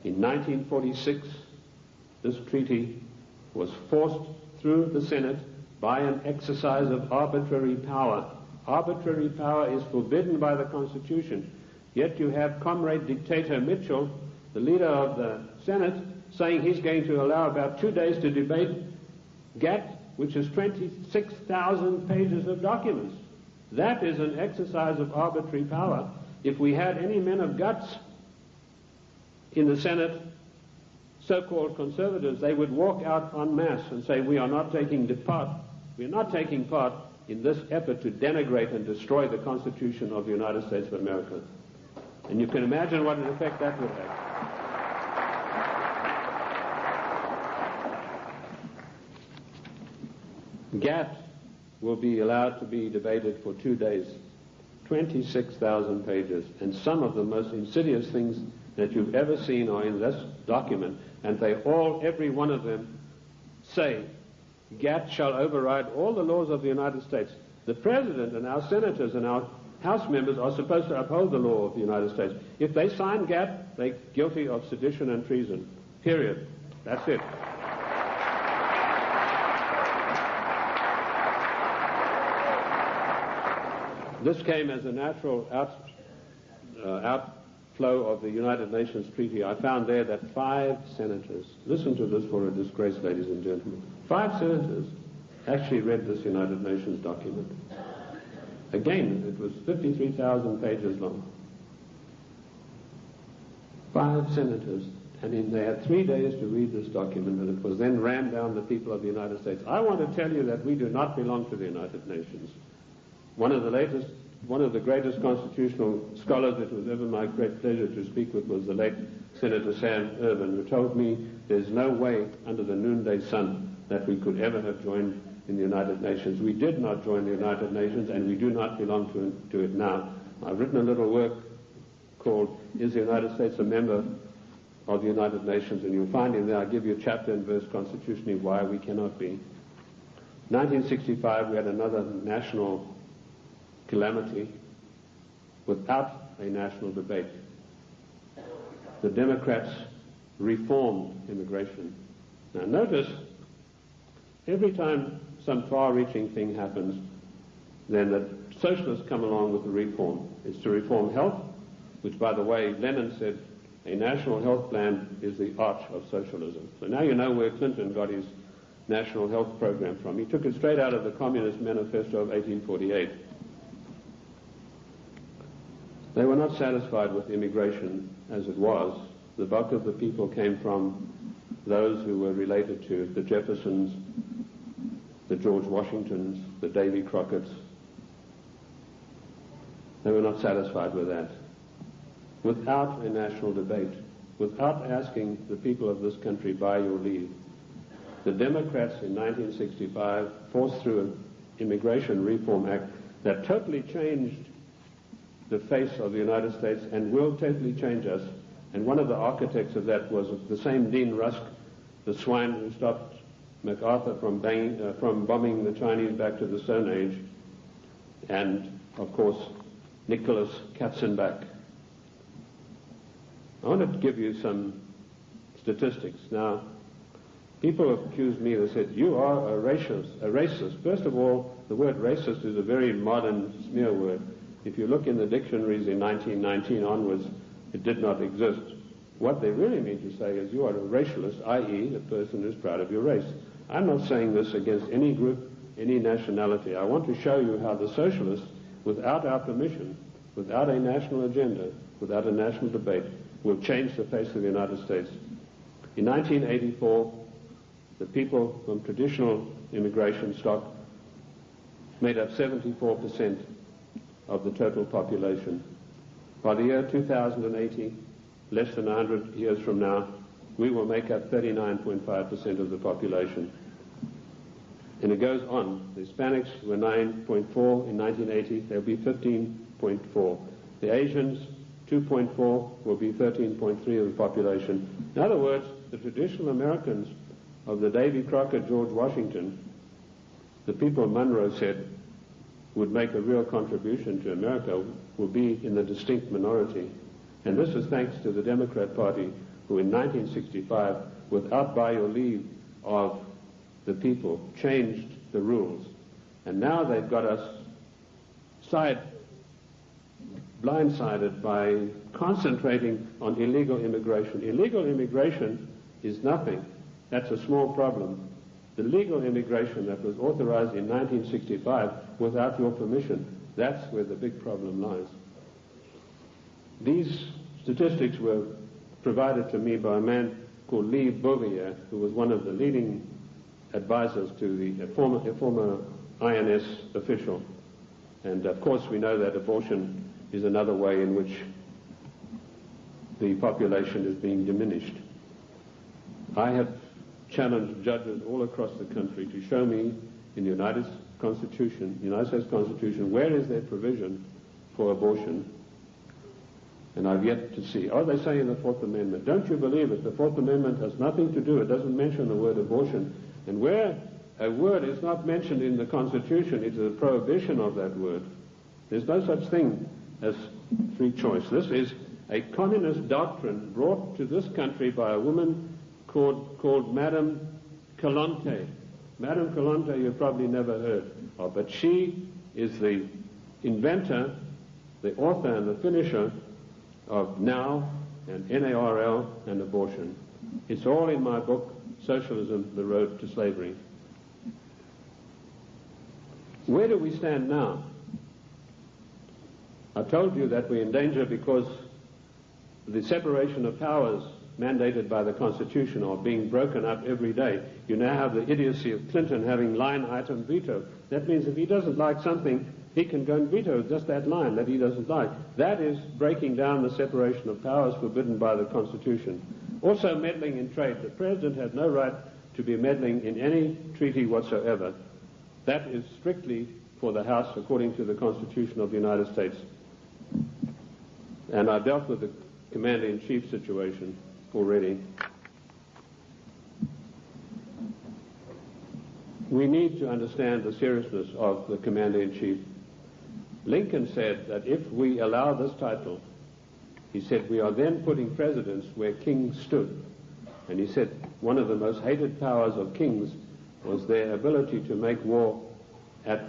In 1946, this treaty was forced through the Senate by an exercise of arbitrary power. Arbitrary power is forbidden by the Constitution. Yet you have Comrade Dictator Mitchell, the leader of the Senate, saying he's going to allow about 2 days to debate GATT, which is 26,000 pages of documents. That is an exercise of arbitrary power. If we had any men of guts in the Senate, so-called conservatives, they would walk out en masse and say, we are not taking part in this effort to denigrate and destroy the Constitution of the United States of America. And you can imagine what an effect that would have. GATT will be allowed to be debated for 2 days, 26,000 pages, and some of the most insidious things that you've ever seen are in this document, and they all, every one of them, say GATT shall override all the laws of the United States. The President and our senators and our House members are supposed to uphold the law of the United States. If they sign GATT, they're guilty of sedition and treason. Period. That's it. This came as a natural outflow of the United Nations Treaty. I found there that 5 senators, listen to this for a disgrace, ladies and gentlemen, 5 senators actually read this United Nations document. Again, it was 53,000 pages long. 5 senators, and they had 3 days to read this document, and it was then rammed down the people of the United States. I want to tell you that we do not belong to the United Nations. One of the greatest constitutional scholars it was ever my great pleasure to speak with was the late Senator Sam Ervin, who told me there's no way under the noonday sun that we could ever have joined in the United Nations. We did not join the United Nations, and we do not belong to it now. I've written a little work called Is the United States a Member of the United Nations? And you'll find in there I give you chapter and verse constitutionally why we cannot be. 1965 we had another national calamity without a national debate. The Democrats reformed immigration. Now notice, every time some far-reaching thing happens, then the socialists come along with the reform. It's to reform health, which, by the way, Lenin said a national health plan is the arch of socialism. So now you know where Clinton got his national health program from. He took it straight out of the Communist Manifesto of 1848. They were not satisfied with immigration as it was. The bulk of the people came from those who were related to the Jeffersons, the George Washingtons, the Davy Crockett's. They were not satisfied with that. Without a national debate, without asking the people of this country by your leave, the Democrats in 1965 forced through an Immigration Reform Act that totally changed the face of the United States and will totally change us. And one of the architects of that was the same Dean Rusk, the swine who stopped MacArthur from bombing the Chinese back to the Stone Age, and, of course, Nicholas Katzenbach. I wanted to give you some statistics. Now, people have accused me, they said, you are a racist. First of all, the word racist is a very modern smear word. If you look in the dictionaries in 1919 onwards, it did not exist. What they really mean to say is you are a racialist, i.e. a person who's proud of your race. I'm not saying this against any group, any nationality. I want to show you how the socialists, without our permission, without a national agenda, without a national debate, will change the face of the United States. In 1984, the people from traditional immigration stock made up 74% of the total population. By the year 2080, less than 100 years from now, we will make up 39.5% of the population. And it goes on. The Hispanics were 9.4 in 1980, they'll be 15.4. The Asians, 2.4, will be 13.3 of the population. In other words, the traditional Americans of the Davy Crockett, George Washington, the people Monroe said would make a real contribution to America, will be in the distinct minority. And this is thanks to the Democrat Party, who in 1965, without by or leave of the people, changed the rules. And now they've got us blindsided by concentrating on illegal immigration. Illegal immigration is nothing. That's a small problem. The legal immigration that was authorized in 1965 without your permission, that's where the big problem lies. These statistics were provided to me by a man called Lee Bouvier, who was one of the leading advisors to a former INS official. And of course we know that abortion is another way in which the population is being diminished. I have challenged judges all across the country to show me in the United States Constitution, where is their provision for abortion? And I've yet to see. Oh, they say in the Fourth Amendment. Don't you believe it? The Fourth Amendment has nothing to do, it doesn't mention the word abortion. And where a word is not mentioned in the Constitution, it is a prohibition of that word. There's no such thing as free choice. This is a communist doctrine brought to this country by a woman called Madame Calonte. Madame Calonte you've probably never heard of, but she is the inventor, the author and the finisher of NOW and NARL and abortion. It's all in my book, Socialism, The Road to Slavery. Where do we stand now? I told you that we're in danger because the separation of powers mandated by the Constitution are being broken up every day. You now have the idiocy of Clinton having line item veto. That means if he doesn't like something, he can go and veto just that line that he doesn't like. That is breaking down the separation of powers forbidden by the Constitution. Also meddling in trade. The President has no right to be meddling in any treaty whatsoever. That is strictly for the House according to the Constitution of the United States. And I dealt with the Commander-in-Chief situation already. We need to understand the seriousness of the Commander-in-Chief. Lincoln said that if we allow this title, he said, we are then putting presidents where kings stood. And he said one of the most hated powers of kings was their ability to make war at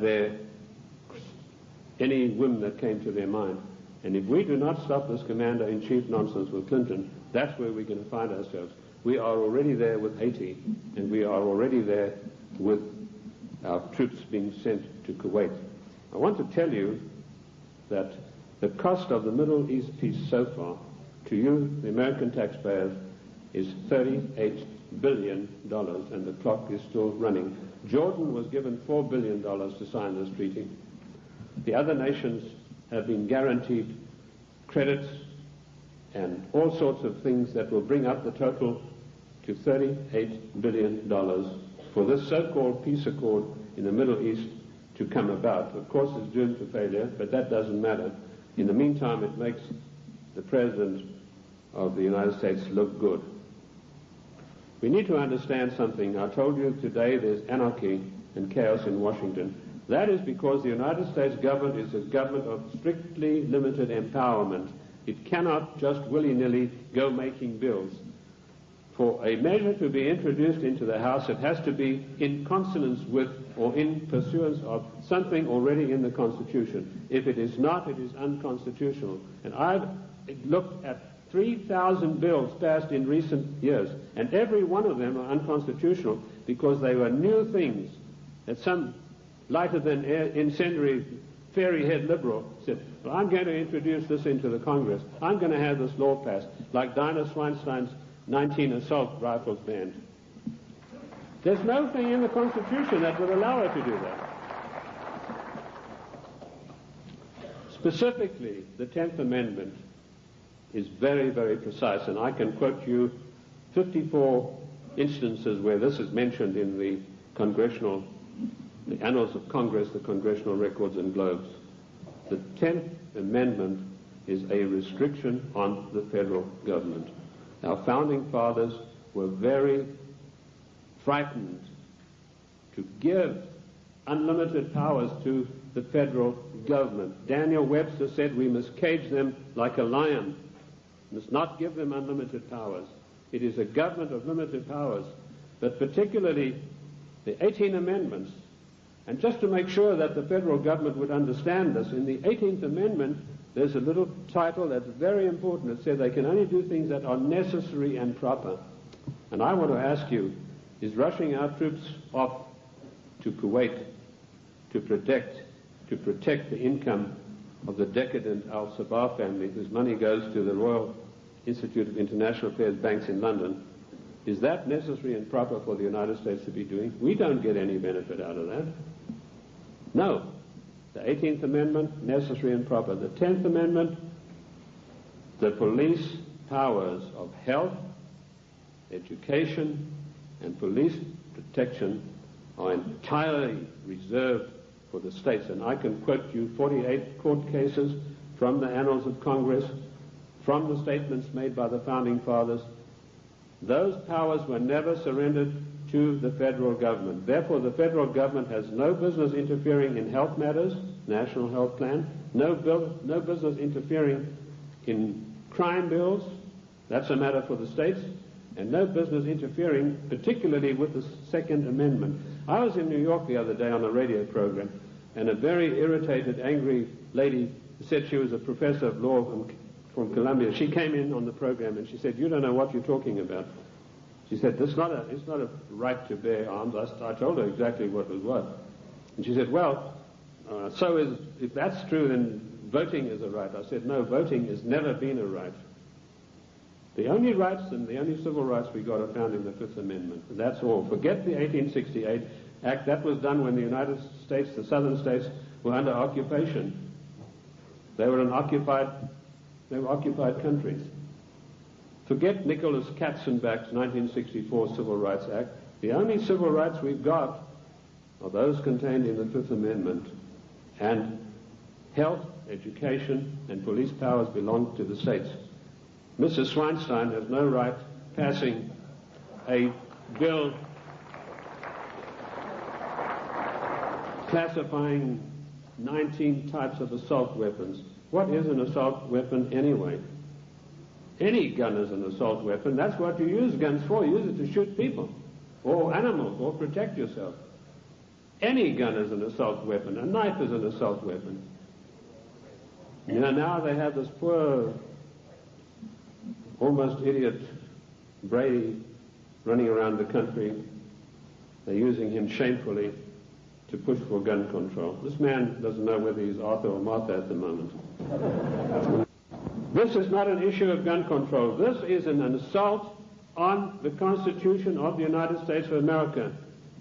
any whim that came to their mind. And if we do not stop this Commander-in-Chief nonsense with Clinton, that's where we're going to find ourselves. We are already there with Haiti, and we are already there with our troops being sent to Kuwait. I want to tell you that the cost of the Middle East peace so far, to you, the American taxpayers, is $38 billion, and the clock is still running. Jordan was given $4 billion to sign this treaty. The other nations have been guaranteed credits and all sorts of things that will bring up the total to $38 billion for this so-called peace accord in the Middle East to come about. Of course, it's doomed to failure, but that doesn't matter. In the meantime, it makes the President of the United States look good. We need to understand something. I told you today there's anarchy and chaos in Washington. That is because the United States government is a government of strictly limited empowerment. It cannot just willy-nilly go making bills. For a measure to be introduced into the House, it has to be in consonance with or in pursuance of something already in the Constitution. If it is not, it is unconstitutional. And I've looked at 3,000 bills passed in recent years, and every one of them are unconstitutional because they were new things that some lighter-than-air incendiary fairy-head liberal said, well, I'm going to introduce this into the Congress. I'm going to have this law passed, like Dinah Swinstein's 19 assault rifles banned. There's nothing in the Constitution that would allow her to do that. Specifically, the 10th Amendment is very, very precise, and I can quote you 54 instances where this is mentioned in the Annals of Congress, the Congressional Records and Globes. The 10th Amendment is a restriction on the federal government. Our founding fathers were very frightened to give unlimited powers to the federal government. Daniel Webster said we must cage them like a lion, must not give them unlimited powers. It is a government of limited powers, but particularly the 18 amendments. And just to make sure that the federal government would understand this, in the 18th Amendment, there's a little title that's very important. It says they can only do things that are necessary and proper. And I want to ask you, is rushing our troops off to Kuwait to protect the income of the decadent Al-Sabah family, whose money goes to the Royal Institute of International Affairs banks in London, is that necessary and proper for the United States to be doing? We don't get any benefit out of that. No. The 18th Amendment, necessary and proper. The 10th Amendment, the police powers of health, education, and police protection are entirely reserved for the states. And I can quote you 48 court cases from the Annals of Congress, from the statements made by the Founding Fathers. Those powers were never surrendered to the federal government. Therefore, the federal government has no business interfering in health matters, national health plan, no business interfering in crime bills, that's a matter for the states, and no business interfering particularly with the Second Amendment. I was in New York the other day on a radio program, and a very irritated, angry lady said she was a professor of law from Columbia. She came in on the program and she said, "You don't know what you're talking about." She said, it's not a right to bear arms. I told her exactly what it was. And she said, well, if that's true, then voting is a right. I said, no, voting has never been a right. The only rights and the only civil rights we got are found in the Fifth Amendment. And that's all. Forget the 1868 Act. That was done when the United States, the southern states, were under occupation. They were occupied countries. Forget Nicholas Katzenbach's 1964 Civil Rights Act. The only civil rights we've got are those contained in the Fifth Amendment. And health, education, and police powers belong to the states. Mrs. Swinstein has no right passing a bill classifying 19 types of assault weapons. What is an assault weapon anyway? Any gun is an assault weapon. That's what you use guns for. You use it to shoot people or animals or protect yourself. Any gun is an assault weapon. A knife is an assault weapon. You know, now they have this poor, almost idiot Brady running around the country. They're using him shamefully to push for gun control. This man doesn't know whether he's Arthur or Martha at the moment. This is not an issue of gun control. This is an assault on the Constitution of the United States of America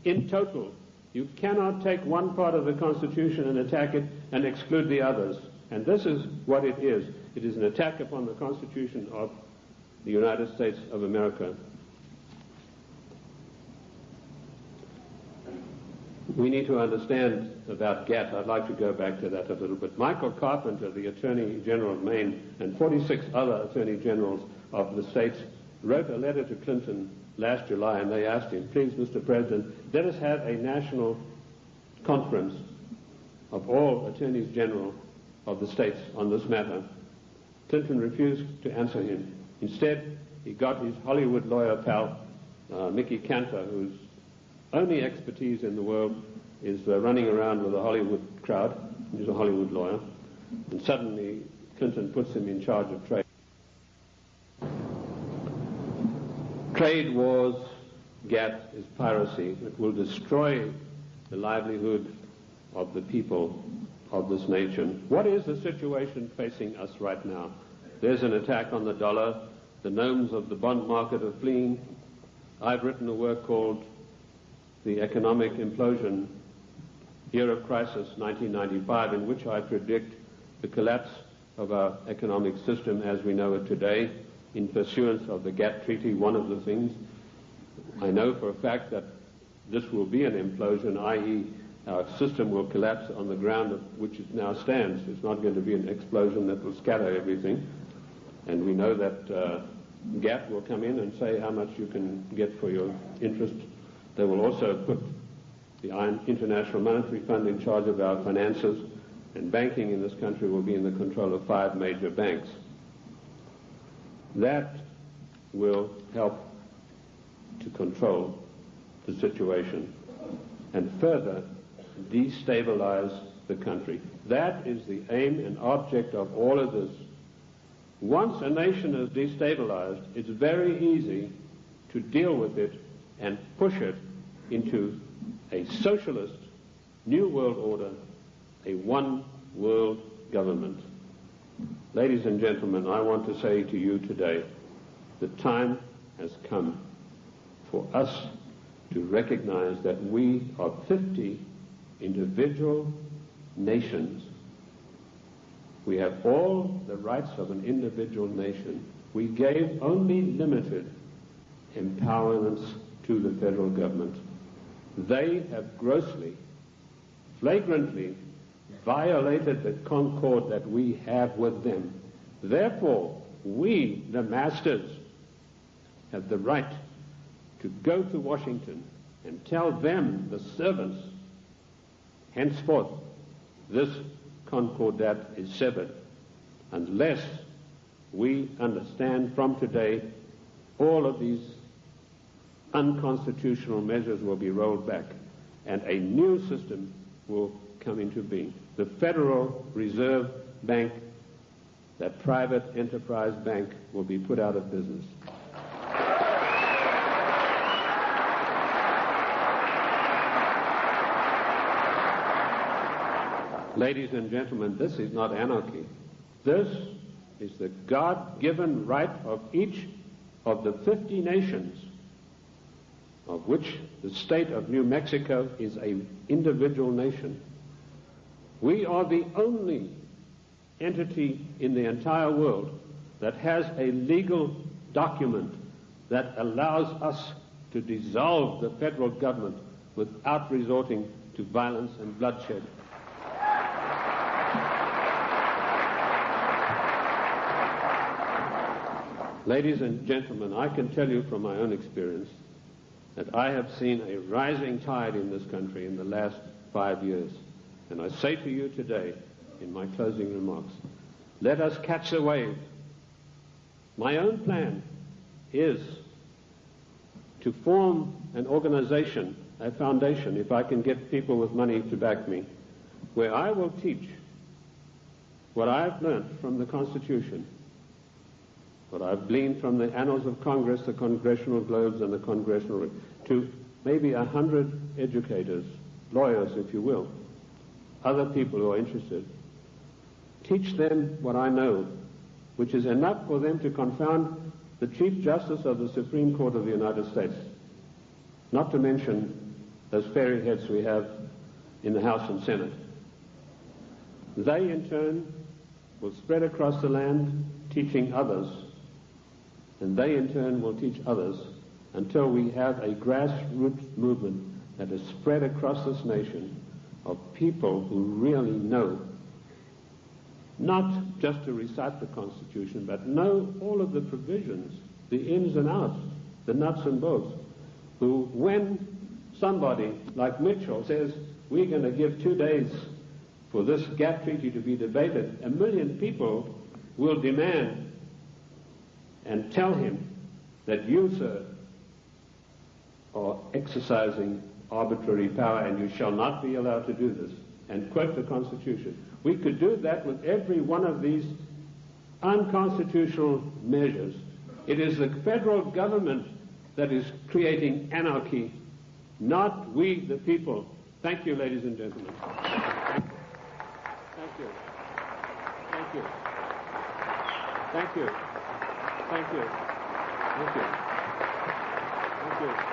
in total. You cannot take one part of the Constitution and attack it and exclude the others. And this is what it is. It is an attack upon the Constitution of the United States of America. We need to understand about GATT. I'd like to go back to that a little bit. Michael Carpenter, the Attorney General of Maine, and 46 other Attorney Generals of the states wrote a letter to Clinton last July, and they asked him, please, Mr. President, let us have a national conference of all Attorneys General of the states on this matter. Clinton refused to answer him. Instead, he got his Hollywood lawyer pal, Mickey Cantor, whose only expertise in the world is running around with a Hollywood crowd. He's a Hollywood lawyer. And suddenly, Clinton puts him in charge of trade. Trade wars, GATT, is piracy. It will destroy the livelihood of the people of this nation. What is the situation facing us right now? There's an attack on the dollar. The gnomes of the bond market are fleeing. I've written a work called The Economic Implosion, Year of Crisis, 1995, in which I predict the collapse of our economic system as we know it today, in pursuance of the GATT Treaty. One of the things I know for a fact that this will be an implosion, i.e. our system will collapse on the ground of which it now stands. It's not going to be an explosion that will scatter everything. And we know that GATT will come in and say how much you can get for your interest. They will also put the International Monetary Fund in charge of our finances, and banking in this country will be in the control of 5 major banks. That will help to control the situation and further destabilize the country. That is the aim and object of all of this. Once a nation is destabilized, it's very easy to deal with it and push it into a socialist new world order, a one world government. Ladies and gentlemen, I want to say to you today, the time has come for us to recognize that we are 50 individual nations. We have all the rights of an individual nation. We gave only limited empowerments to the federal government. They have grossly, flagrantly violated the concord that we have with them. Therefore, we, the masters, have the right to go to Washington and tell them, the servants, henceforth, this concordat is severed, unless we understand from today all of these unconstitutional measures will be rolled back and a new system will come into being. The Federal Reserve Bank, that private enterprise bank, will be put out of business. Ladies and gentlemen, this is not anarchy. This is the God-given right of each of the 50 nations, of which the state of New Mexico is an individual nation. We are the only entity in the entire world that has a legal document that allows us to dissolve the federal government without resorting to violence and bloodshed. Ladies and gentlemen, I can tell you from my own experience that I have seen a rising tide in this country in the last 5 years. And I say to you today, in my closing remarks, let us catch the wave. My own plan is to form an organization, a foundation, if I can get people with money to back me, where I will teach what I've learned from the Constitution, what I've gleaned from the annals of Congress, the Congressional Globes, and the Congressional, to maybe 100 educators, lawyers, if you will, other people who are interested. Teach them what I know, which is enough for them to confound the Chief Justice of the Supreme Court of the United States, not to mention those fairyheads we have in the House and Senate. They, in turn, will spread across the land, teaching others, and they, in turn, will teach others until we have a grassroots movement that is spread across this nation of people who really know, not just to recite the Constitution, but know all of the provisions, the ins and outs, the nuts and bolts, who, when somebody like Mitchell says, we're going to give 2 days for this gap treaty to be debated, 1 million people will demand and tell him that you, sir, are exercising arbitrary power and you shall not be allowed to do this, and quote the Constitution. We could do that with every one of these unconstitutional measures. It is the federal government that is creating anarchy, not we, the people. Thank you, ladies and gentlemen. Thank you. Thank you. Thank you. Thank you. Thank you. Thank you.